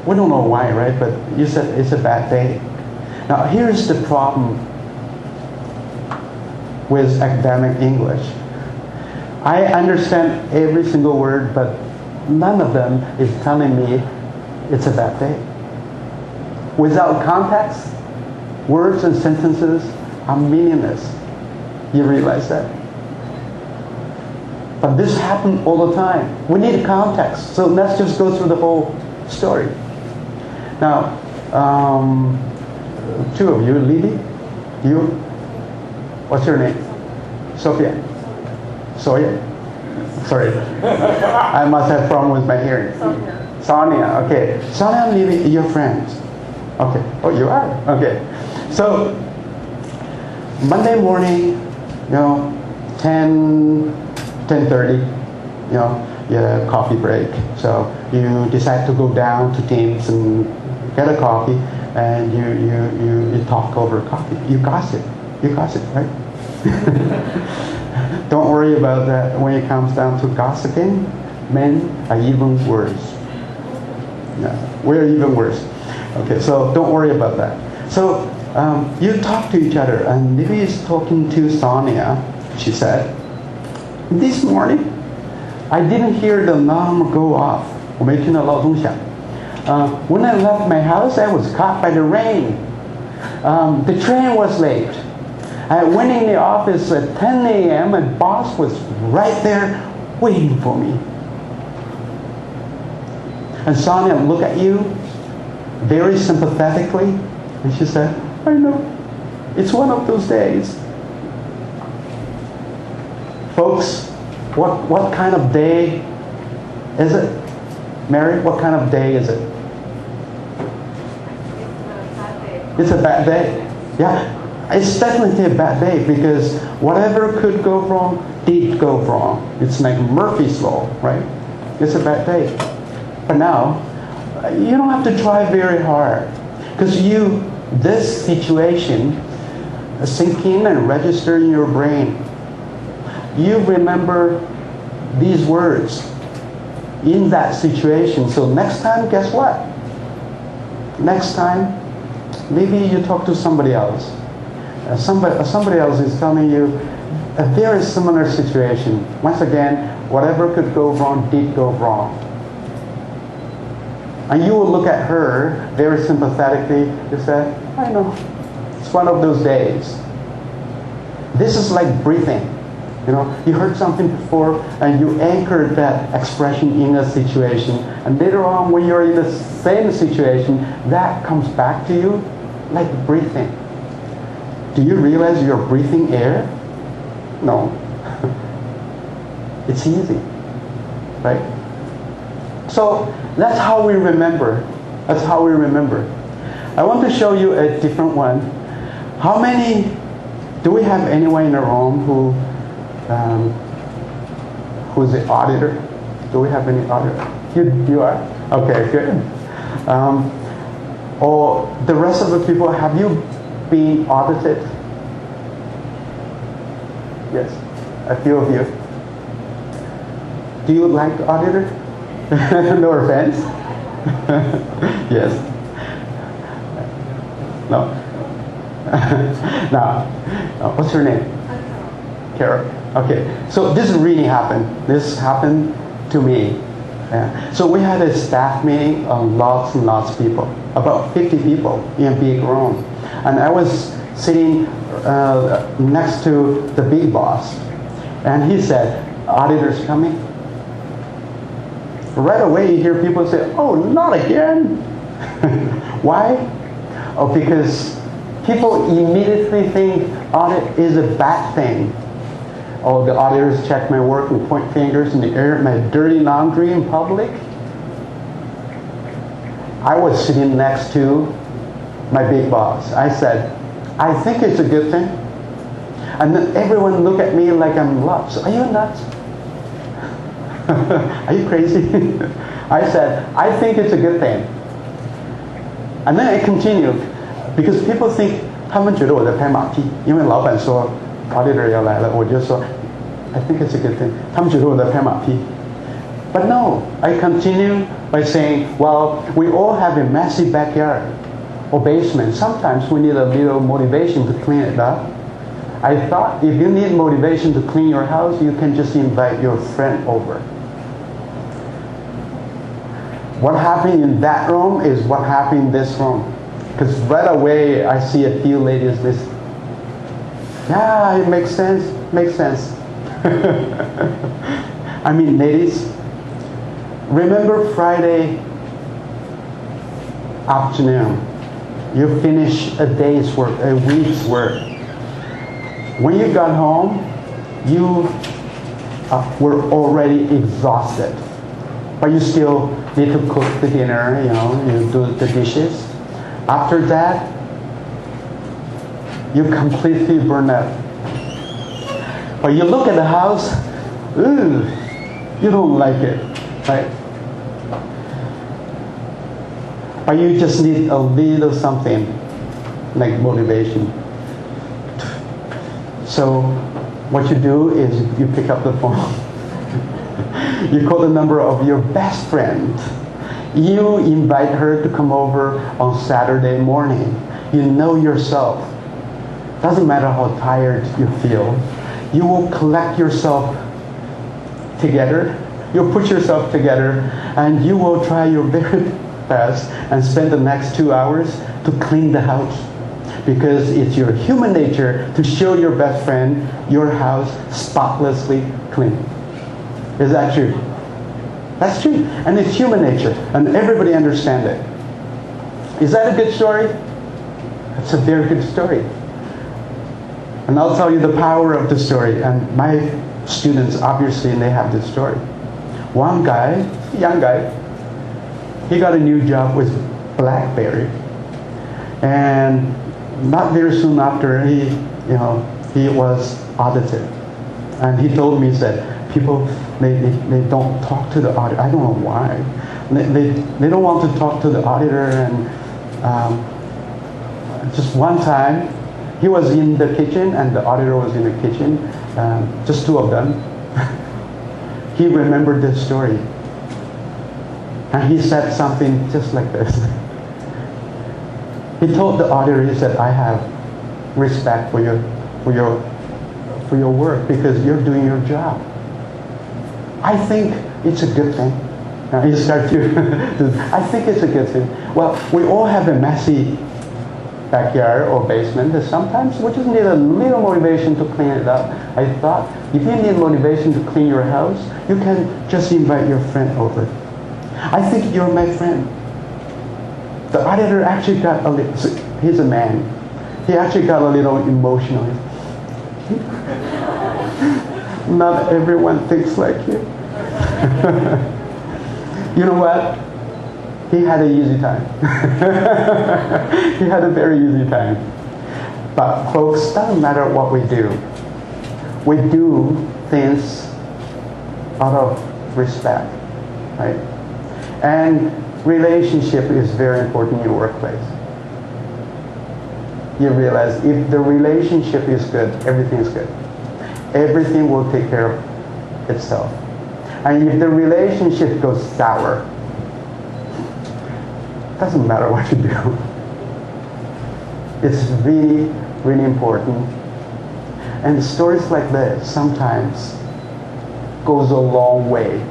We don't know why, right? But you said it's a bad day. Now here's the problem with academic English. I understand every single word, but none of them is telling me it's a bad day. Without context, words and sentences are meaningless. You realize that? But this happens all the time. We need context. So let's just go through the whole story. Now, two of you, Lily, you, what's your name? Sophia. Soya? Sorry. I must have problem with my hearing. Sonia, okay. Sonia and Lily, you're friends. Okay. Oh, you are? Okay. So, Monday morning, 10 10:30, you had a coffee break. So you decide to go down to Tim's and get a coffee, and you talk over coffee. You gossip, right? Don't worry about that when it comes down to gossiping. Men are even worse. Yeah, we're even worse. Okay, so don't worry about that. So you talk to each other, and maybe he's talking to Sonia. She said, "This morning, I didn't hear the alarm go off." 我没听到闹钟响。When I left my house, I was caught by the rain. The train was late. I went in the office at 10 a.m. and boss was right there waiting for me. And Sonia looked at you very sympathetically, and she said, "I know. It's one of those days." Folks, what kind of day is it? Mary, what kind of day is it? It's a bad day. Yeah, it's definitely a bad day because whatever could go wrong did go wrong. It's like Murphy's Law, right? It's a bad day. But now, you don't have to try very hard because this situation sink in and register in your brain. You remember these words in that situation. So next time, guess what? Next time, maybe you talk to somebody else. Somebody else is telling you a very similar situation. Once again, whatever could go wrong did go wrong. And you will look at her very sympathetically. You say, "I know. It's one of those days." This is like breathing. You heard something before and you anchored that expression in a situation. And later on, when you're in the same situation, that comes back to you like breathing. Do you realize you're breathing air? No. It's easy, right? So that's how we remember. That's how we remember. I want to show you a different one. Do we have anyone in the room who's the auditor? Do we have any auditor? You are? Okay, good. Or the rest of the people, have you been audited? Yes, a few of you. Do you like the auditor? No offense. Yes. No. Now, what's your name? Carol. Okay. So this really happened. This happened to me. Yeah. So we had a staff meeting of lots and lots of people, about 50 people in a big room, and I was sitting next to the big boss, and he said, "Auditor's coming." Right away you hear people say, "Oh, not again." Why? Oh, because people immediately think audit is a bad thing. Oh, the auditors check my work and point fingers and air my dirty laundry in public. I was sitting next to my big boss. I said, "I think it's a good thing." And then everyone looked at me like I'm nuts. "Are you nuts? Are you crazy?" I said, "I think it's a good thing." And then I continued because people think 他们觉得我在拍马屁，因为老板说 auditor 要来了，我就说 I think it's a good thing. 他们觉得我在拍马屁。But no, I continue by saying, well, we all have a messy backyard or basement. Sometimes we need a little motivation to clean it up. I thought if you need motivation to clean your house, you can just invite your friend over. What happened in that room is what happened in this room. Because right away, I see a few ladies listening. Yeah, it makes sense. Makes sense. I mean, ladies, remember Friday afternoon, you finish a day's work, a week's work. When you got home, you were already exhausted, but you still need to cook the dinner, you do the dishes. After that, you completely burn out. But you look at the house, Ooh, you don't like it, right? Or you just need a little something like motivation. So what you do is you pick up the phone. You call the number of your best friend. You invite her to come over on Saturday morning. You know yourself. Doesn't matter how tired you feel. You will collect yourself together. You'll put yourself together and you will try your very best and spend the next 2 hours to clean the house. Because it's your human nature to show your best friend your house spotlessly clean. Is that true? That's true. And it's human nature. And everybody understands it. Is that a good story? It's a very good story. And I'll tell you the power of the story. And my students, obviously, they have this story. One guy, young guy, he got a new job with BlackBerry. And not very soon after, he was audited. And he told me, he said, people, they don't talk to the auditor. I don't know why. They don't want to talk to the auditor. And just one time, he was in the kitchen and the auditor was in the kitchen, just two of them. He remembered this story. And he said something just like this. He told the auditor, he said, I have respect for your work because you're doing your job. I think it's a good thing. He started to, I think it's a good thing. Well, we all have a messy backyard or basement, and sometimes we just need a little motivation to clean it up. I thought, if you need motivation to clean your house, you can just invite your friend over. I think you're my friend. The auditor actually got a little, he's a man. He actually got a little emotional. Not everyone thinks like you. You know what? He had an easy time. He had a very easy time. But folks, doesn't matter what we do. We do things out of respect, right? And relationship is very important in your workplace. You realize if the relationship is good, everything is good. Everything will take care of itself. And if the relationship goes sour, doesn't matter what you do. It's really, really important. And stories like this sometimes goes a long way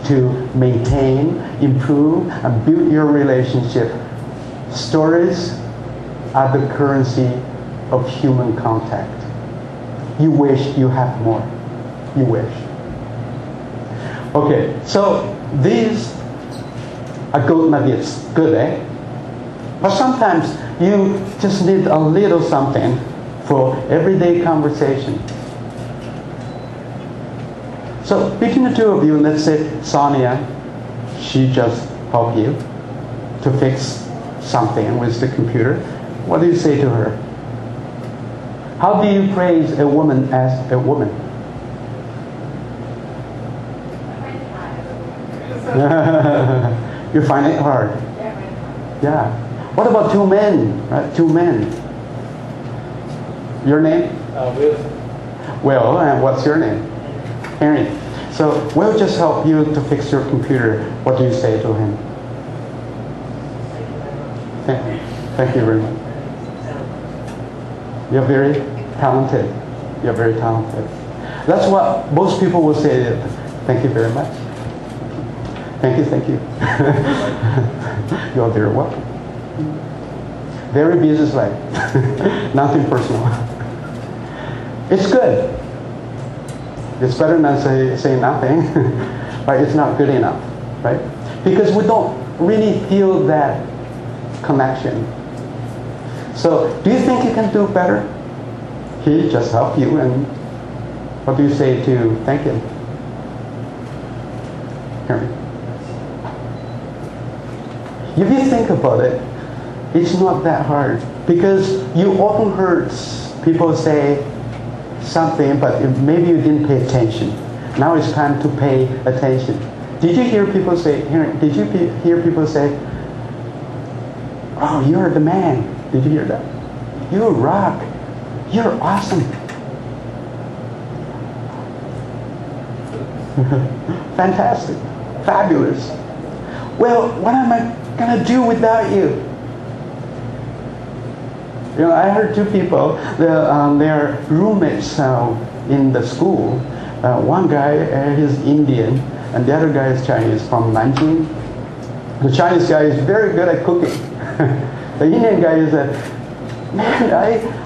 to maintain, improve, and build your relationship. Stories are the currency of human contact. You wish you had more. You wish. Okay, so these are gold nuggets. Good, eh? But sometimes you just need a little something for everyday conversation. So between the two of you, let's say Sonia, she just helped you to fix something with the computer. What do you say to her? How do you praise a woman as a woman? You find it hard? Yeah. What about two men? Right? Two men. Your name? Will. Will, and what's your name? Henry. So Will just help you to fix your computer. What do you say to him? Thank you very much. You're very talented. You're very talented. That's what most people will say. Thank you very much. Thank you. You're very welcome. Very business-like. Nothing personal. It's good. It's better than say nothing, but it's not good enough, right? Because we don't really feel that connection. So, do you think you can do better? He just helped you, and what do you say to thank him? Henry. If you think about it, it's not that hard. Because you often heard people say something, but maybe you didn't pay attention. Now it's time to pay attention. Did you hear people say, oh, you're the man. Did you hear that? You rock. You're awesome. Fantastic. Fabulous. Well, what am I going to do without you? You know, I heard two people, they're roommates in the school. One guy is Indian, and the other guy is Chinese, from Nanjing. The Chinese guy is very good at cooking. The Indian guy is man,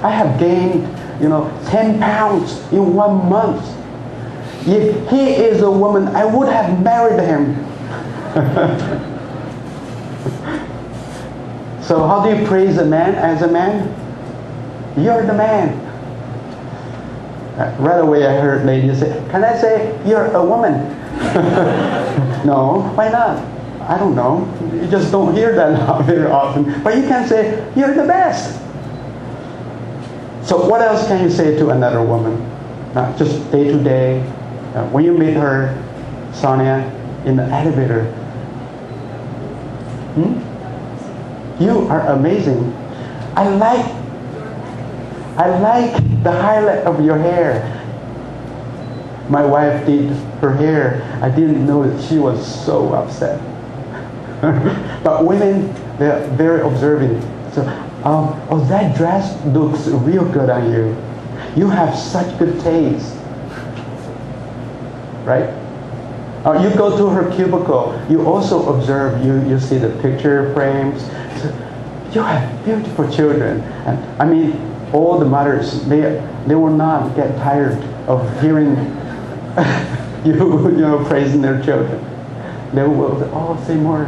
I have gained, 10 pounds in 1 month. If he is a woman, I would have married him. So how do you praise a man as a man? You're the man. Right away I heard ladies say, can I say you're a woman? No, why not? I don't know. You just don't hear that very often. But you can say, you're the best. So what else can you say to another woman? Just day to day. When you meet her, Sonia, in the elevator, you are amazing. I like the highlight of your hair. My wife did her hair. I didn't know that she was so upset. But women, they're very observant. So, oh, that dress looks real good on you. You have such good taste. Right? You go to her cubicle, you also observe, you see the picture frames. So, you have beautiful children. And I mean, all the mothers, they will not get tired of hearing you praising their children. They will, say more.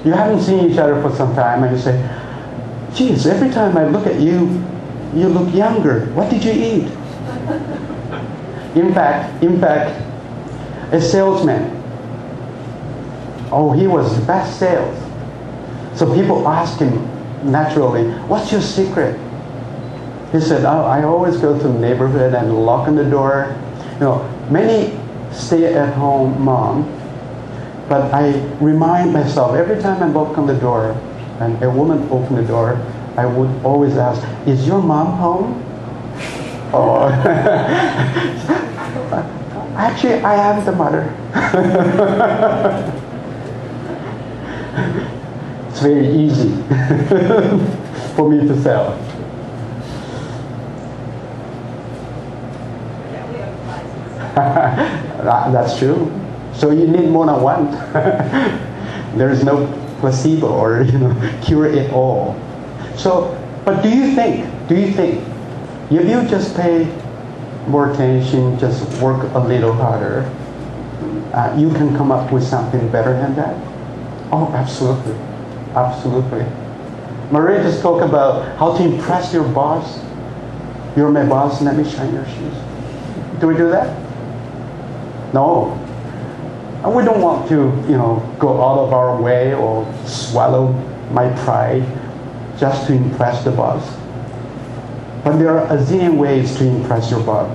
You haven't seen each other for some time, and you say, geez, every time I look at you, you look younger. What did you eat? In fact, a salesman, he was the best sales. So people asked him naturally, what's your secret? He said, I always go to the neighborhood and lock on the door. Many stay-at-home mom, but I remind myself every time I knock on the door and a woman opened the door, I would always ask, is your mom home? Or actually, I am the mother. It's very easy for me to sell. That's true. So you need more than one. There is no placebo or cure it all. So, but do you think if you just pay more attention, just work a little harder, you can come up with something better than that? Oh, absolutely. Absolutely. Maria just spoke about how to impress your boss. You're my boss, let me shine your shoes. Do we do that? No. And we don't want to, go out of our way or swallow my pride just to impress the boss. But there are a zillion ways to impress your boss.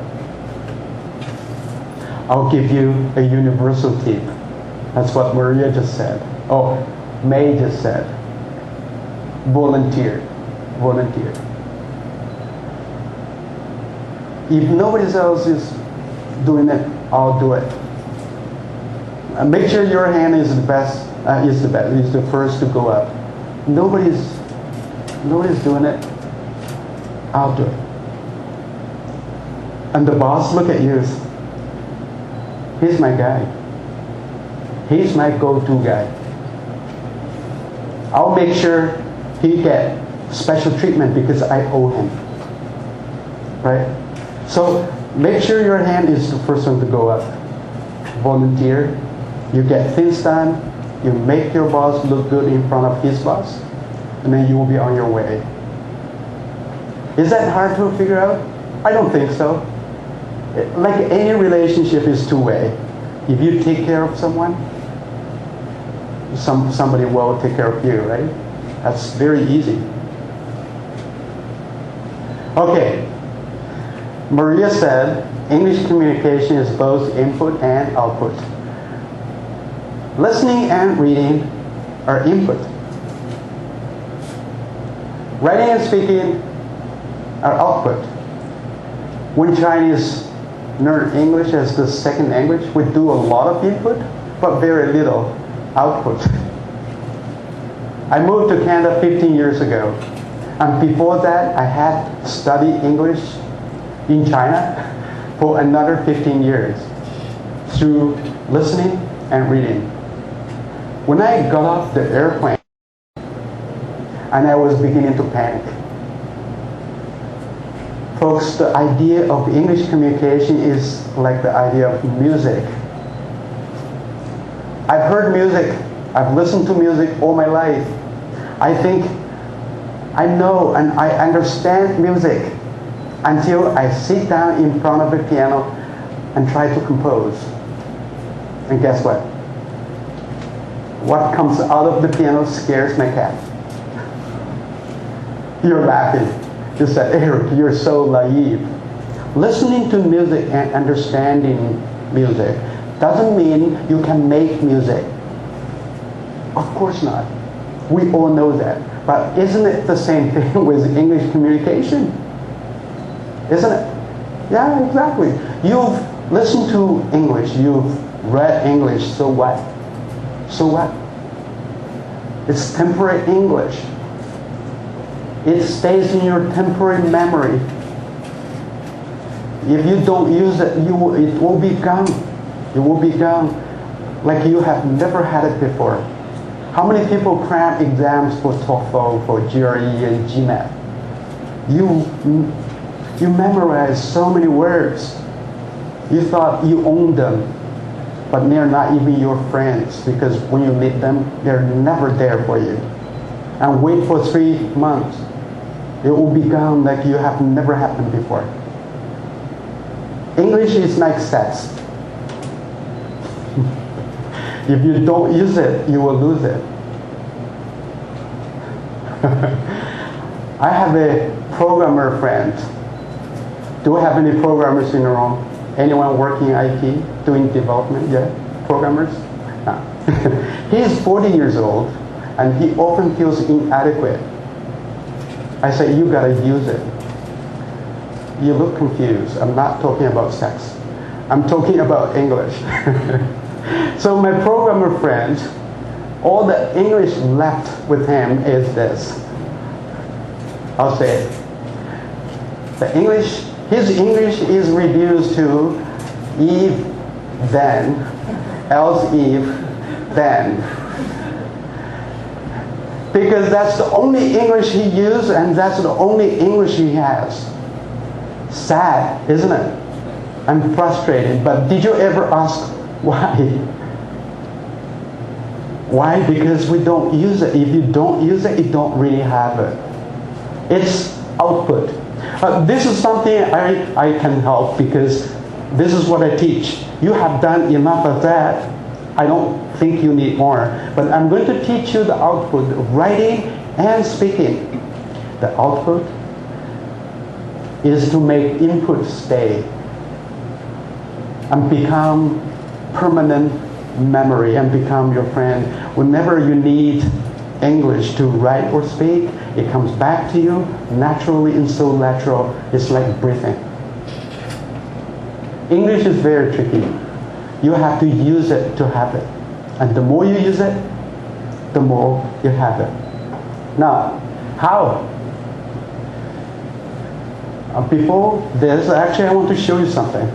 I'll give you a universal tip. That's what Maria just said. Oh, May just said. Volunteer. Volunteer. If nobody else is doing it, I'll do it. Make sure your hand is the best. Is the first to go up. Nobody's doing it. I'll do it. And the boss look at you. He's my guy. He's my go-to guy. I'll make sure he get special treatment because I owe him. Right? So make sure your hand is the first one to go up. Volunteer. You get things done. You make your boss look good in front of his boss. And then you will be on your way. Is that hard to figure out? I don't think so. Like any relationship is two-way. If you take care of someone, somebody will take care of you, right? That's very easy. Okay. Maria said, English communication is both input and output. Listening and reading are input. Writing and speaking are output. When Chinese learn English as the second language, we do a lot of input, but very little output. I moved to Canada 15 years ago. And before that, I had studied English in China for another 15 years through listening and reading. When I got off the airplane, and I was beginning to panic. Folks, the idea of English communication is like the idea of music. I've heard music. I've listened to music all my life. I think I know and I understand music until I sit down in front of the piano and try to compose. And guess what? What comes out of the piano scares my cat. You're laughing. You said, Eric, you're so naive. Listening to music and understanding music doesn't mean you can make music. Of course not. We all know that. But isn't it the same thing with English communication? Isn't it? Yeah, exactly. You've listened to English. You've read English. So what? So what? It's temporary English. It stays in your temporary memory. If you don't use it, it will be gone. It will be gone like you have never had it before. How many people cram exams for TOEFL, for GRE, and GMAT? You memorize so many words. You thought you owned them, but they're not even your friends because when you meet them, they're never there for you. And wait for 3 months. It will be gone like you have never happened before. English is like sex. If you don't use it, you will lose it. I have a programmer friend. Do we have any programmers in the room? Anyone working in IT, doing development? Yeah? Programmers? No. He is 40 years old, and he often feels inadequate. I say, you gotta use it. You look confused. I'm not talking about sex. I'm talking about English. So my programmer friend, all the English left with him is this. I'll say it. His English is reduced to Eve, then, else Eve, then. Because that's the only English he uses and that's the only English he has. Sad, isn't it? I'm frustrated, but did you ever ask why? Why? Because we don't use it. If you don't use it, you don't really have it. It's output. This is something I can help because this is what I teach. You have done enough of that. I don't think you need more. But I'm going to teach you the output of writing and speaking. The output is to make input stay and become permanent memory and become your friend. Whenever you need English to write or speak, it comes back to you naturally and so natural. It's like breathing. English is very tricky. You have to use it to have it. And the more you use it, the more you have it. Now, how? Before this, actually I want to show you something.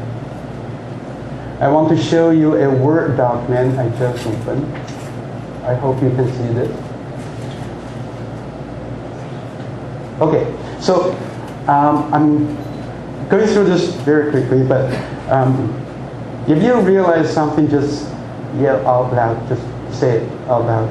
I want to show you a Word document I just opened. I hope you can see this. Okay, so I'm going through this very quickly, but if you realize something, just yell out loud, just say it out loud.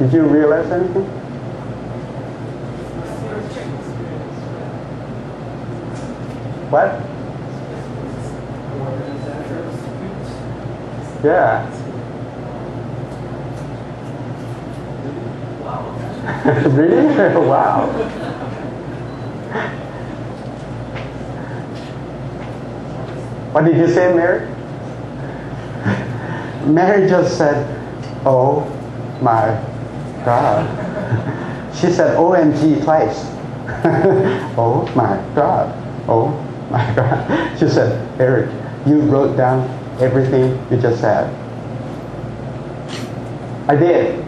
Did you realize anything? What? Yeah. Really? Wow. What did you say, Mary? Mary just said, oh my God. She said OMG twice. Oh my God. Oh my God. She said, Eric, you wrote down everything you just said. I did.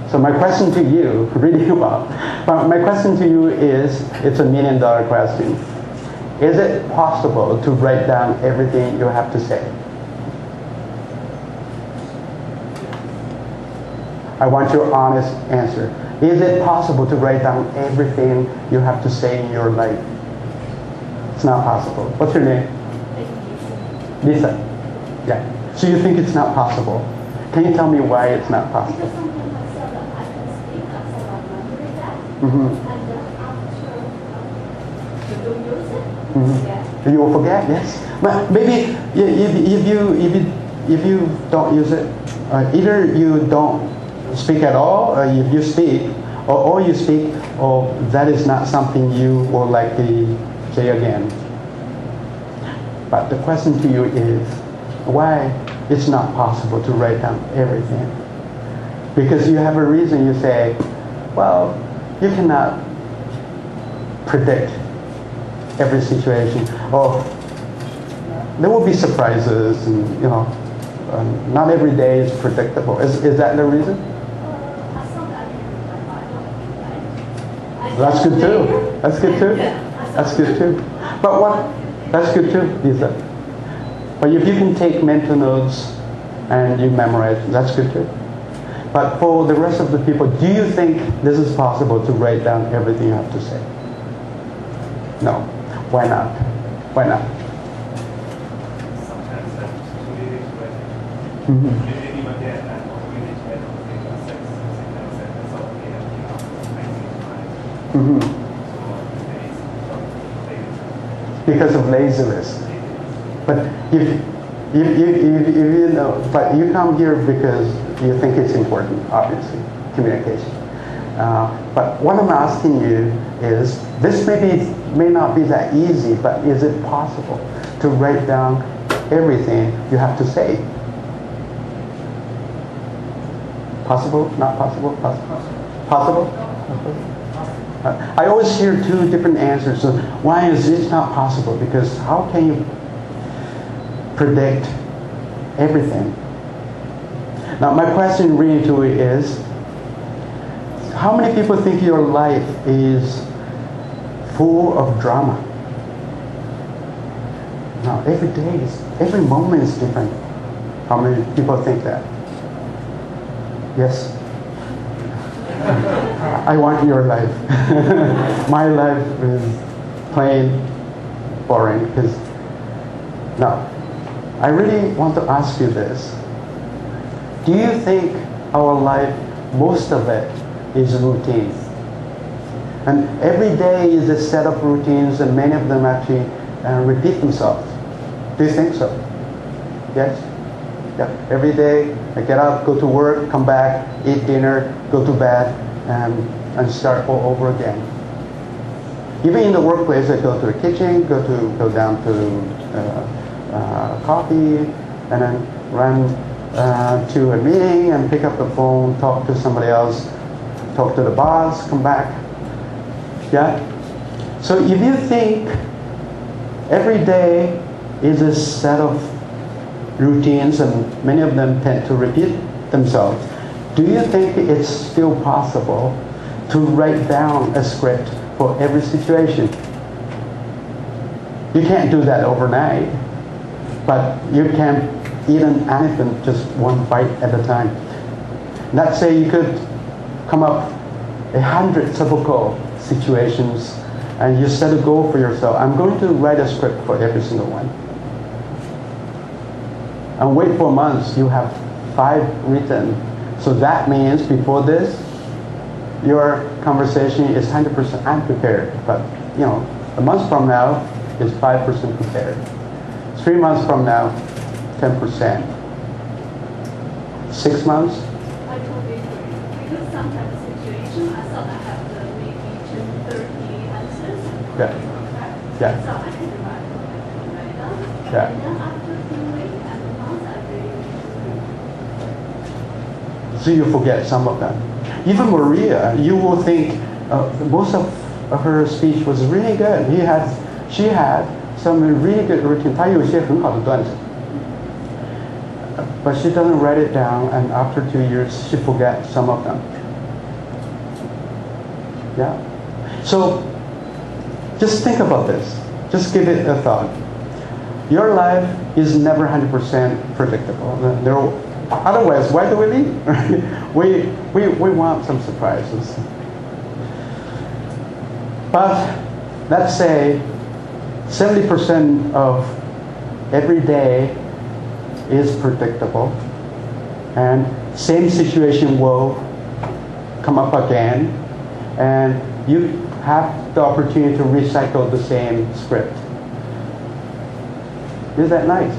So my question to you, really well, my question to you is, it's $1 million question. Is it possible to write down everything you have to say? I want your honest answer. Is it possible to write down everything you have to say in your life? It's not possible. What's your name? Lisa. Yeah. So you think it's not possible? Can you tell me why it's not possible? Because something like so that I can speak, I sort of remember that, Mm-hmm. and then after you don't use it, Mm-hmm. yeah. You will forget, yes. But maybe if you don't use it, either you don't speak at all, or if you speak, or you speak, or that is not something you will likely say again. But the question to you is, why it's not possible to write down everything? Because you have a reason. You say, well, you cannot predict every situation, or there will be surprises, and not every day is predictable. Is that the reason? I thought I can remember, I don't know. That's good too. That's good too. That's good too. But what? That's good too, Lisa. But if you can take mental notes and you memorize, that's good too. But for the rest of the people, do you think this is possible to write down everything you have to say? No. Why not? Why not? Sometimes that's too easy to write. Mm-hmm. Usually when they're not really to write on paper, that's all they have to Mm-hmm. So Because of laziness. But if you know, but you come here because you think it's important, obviously, communication. But what I'm asking you is, this may not be that easy, but is it possible to write down everything you have to say? Possible? Not possible? Possible? Possible? I always hear two different answers. So why is this not possible? Because how can you predict everything? Now my question really to you is, how many people think your life is full of drama? Now every moment is different. How many people think that? Yes? I want your life. My life is plain boring. Now, I really want to ask you this. Do you think our life, most of it, is routine? And every day is a set of routines, and many of them actually repeat themselves. Do you think so? Yes? Yeah. Every day I get up, go to work, come back, eat dinner, go to bed, and start all over again. Even in the workplace, I go to the kitchen, go down to coffee, and then run to a meeting and pick up the phone, talk to somebody else, talk to the boss, come back. Yeah? So if you think every day is a set of routines, and many of them tend to repeat themselves, do you think it's still possible to write down a script for every situation? You can't do that overnight, but you can eat an elephant just one bite at a time. Let's say you could come up 100 typical situations, and you set a goal for yourself. I'm going to write a script for every single one. And wait for months, you have 5 written So that means before this, your conversation is 100% unprepared. But, a month from now is 5% prepared. 3 months from now, 10%. 6 months? I totally agree. Because sometimes the situation, I thought I have maybe 10, 30 answers. Yeah. Yeah. So I can write it down. Yeah. And then after a few weeks and months, I really So you forget some of them. Even Maria, you will think most of her speech was really good. She had some really good routine. 她有一些很好的段子。But she doesn't write it down, and after 2 years, she forgets some of them. Yeah? So, just think about this. Just give it a thought. Your life is never 100% predictable. Otherwise, why do we leave? we want some surprises. But let's say 70% of every day is predictable, and same situation will come up again, and you have the opportunity to recycle the same script. Is that nice?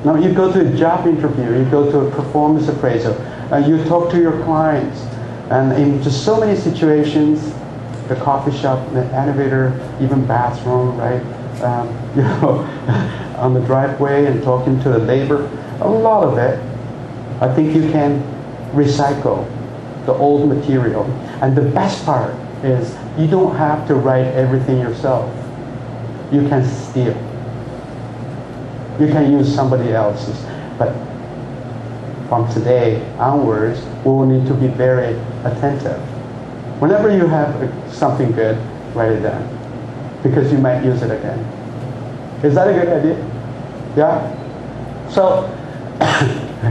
Now you go to a job interview, you go to a performance appraisal, and you talk to your clients, and in just so many situations, the coffee shop, the elevator, even bathroom, right? On the driveway and talking to the neighbor, a lot of it, I think you can recycle the old material. And the best part is you don't have to write everything yourself. You can steal. You can use somebody else's. But from today onwards, we will need to be very attentive. Whenever you have something good, write it down, because you might use it again. Is that a good idea? Yeah? So,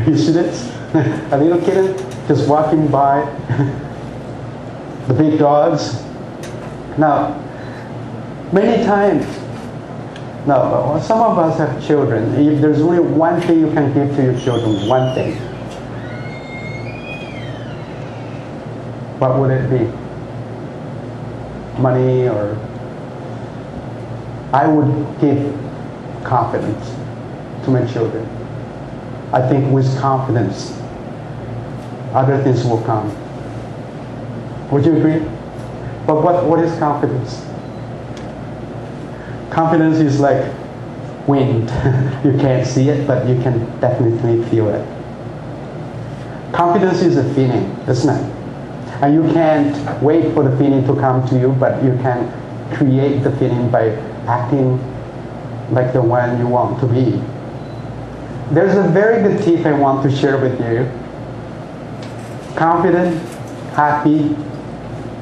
you see this? A little kitten just walking by the big dogs. Now, many times, now, some of us have children. If there's only one thing you can give to your children, one thing, what would it be? Money, or I would give confidence to my children. I think with confidence, other things will come. Would you agree? But what is confidence? Confidence is like wind. You can't see it, but you can definitely feel it. Confidence is a feeling, isn't it? And you can't wait for the feeling to come to you, but you can create the feeling by acting like the one you want to be. There's a very good tip I want to share with you. Confident, happy,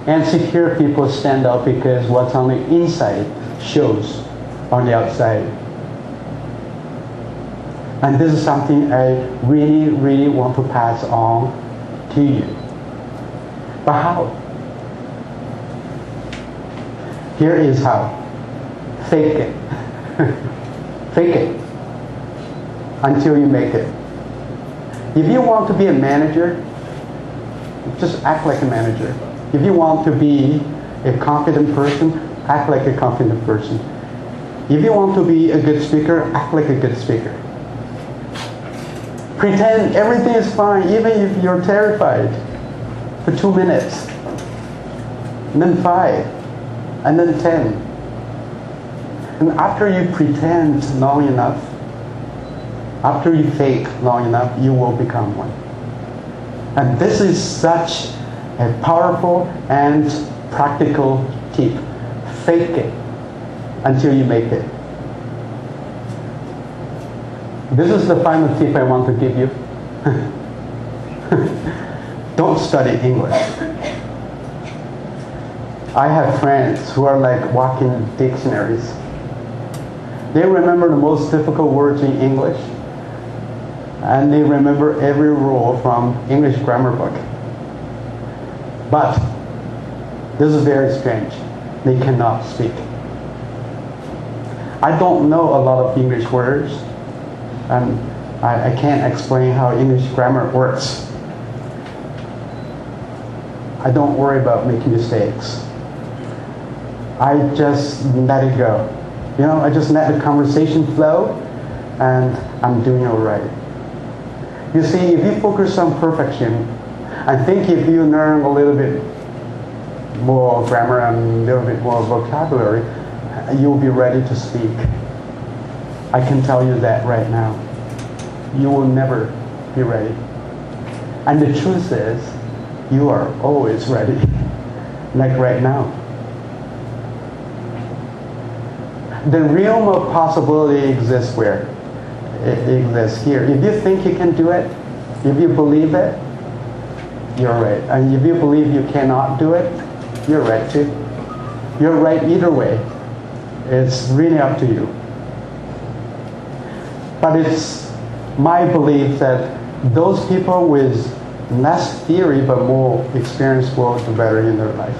and secure people stand out because what's on the inside shows on the outside. And this is something I really, really want to pass on to you. But how? Here is how. Fake it. Fake it until you make it. If you want to be a manager, just act like a manager. If you want to be a confident person, act like a confident person. If you want to be a good speaker, act like a good speaker. Pretend everything is fine, even if you're terrified, for 2 minutes, and then 5, and then 10. And after you pretend long enough, after you fake long enough, you will become one. And this is such a powerful and practical tip. Fake it until you make it. This is the final tip I want to give you. Don't study English. I have friends who are like walking dictionaries. They remember the most difficult words in English, and they remember every rule from English grammar book. But this is very strange. They cannot speak. I don't know a lot of English words, and I can't explain how English grammar works. I don't worry about making mistakes. I just let it go. I just let the conversation flow, and I'm doing all right. You see, if you focus on perfection, I think if you learn a little bit more grammar and a little bit more vocabulary, you'll be ready to speak. I can tell you that right now. You will never be ready. And the truth is, you are always ready, like right now. The realm of possibility exists where? It exists here. If you think you can do it, if you believe it, you're right. And if you believe you cannot do it, you're right too. You're right either way. It's really up to you. But it's my belief that those people with less theory but more experience will do better in their life.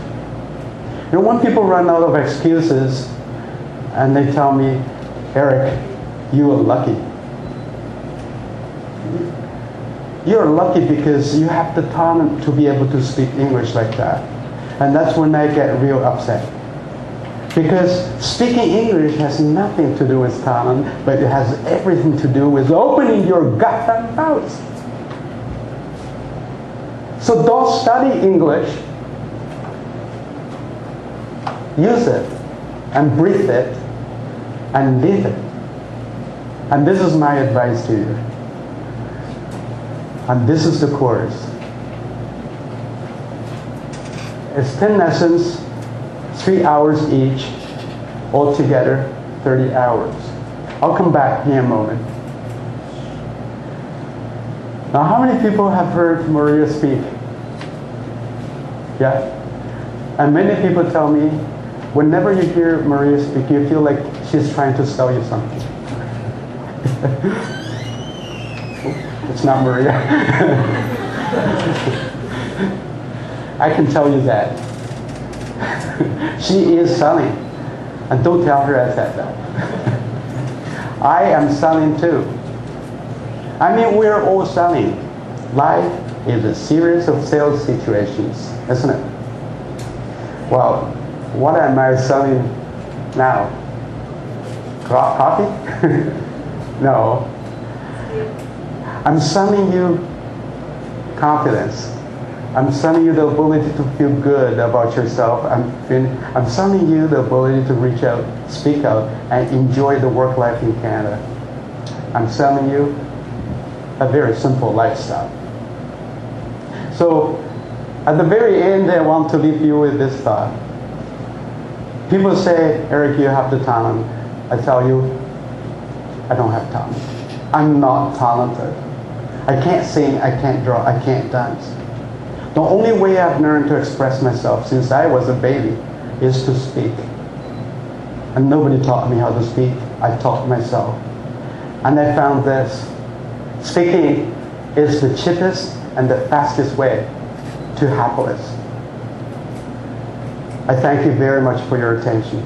When people run out of excuses and they tell me, Eric, you are lucky. You're lucky because you have the talent to be able to speak English like that. And that's when I get real upset. Because speaking English has nothing to do with talent, but it has everything to do with opening your goddamn mouth. So don't study English. Use it and breathe it and live it. And this is my advice to you. And this is the course. It's 10 lessons, 3 hours each, altogether 30 hours. I'll come back in a moment. Now, how many people have heard Maria speak? Yeah? And many people tell me, whenever you hear Maria speak, you feel like she's trying to sell you something. It's not Maria. I can tell you that. She is selling. And don't tell her I said that. I am selling too. I mean, we're all selling. Life is a series of sales situations, isn't it? Well, what am I selling now? Coffee? No. I'm selling you confidence. I'm selling you the ability to feel good about yourself. I'm selling you the ability to reach out, speak out, and enjoy the work life in Canada. I'm selling you a very simple lifestyle. So, at the very end, I want to leave you with this thought. People say, Eric, you have the talent. I tell you, I don't have talent. I'm not talented. I can't sing, I can't draw, I can't dance. The only way I've learned to express myself since I was a baby is to speak. And nobody taught me how to speak. I taught myself. And I found this. Speaking is the cheapest and the fastest way to happiness. I thank you very much for your attention.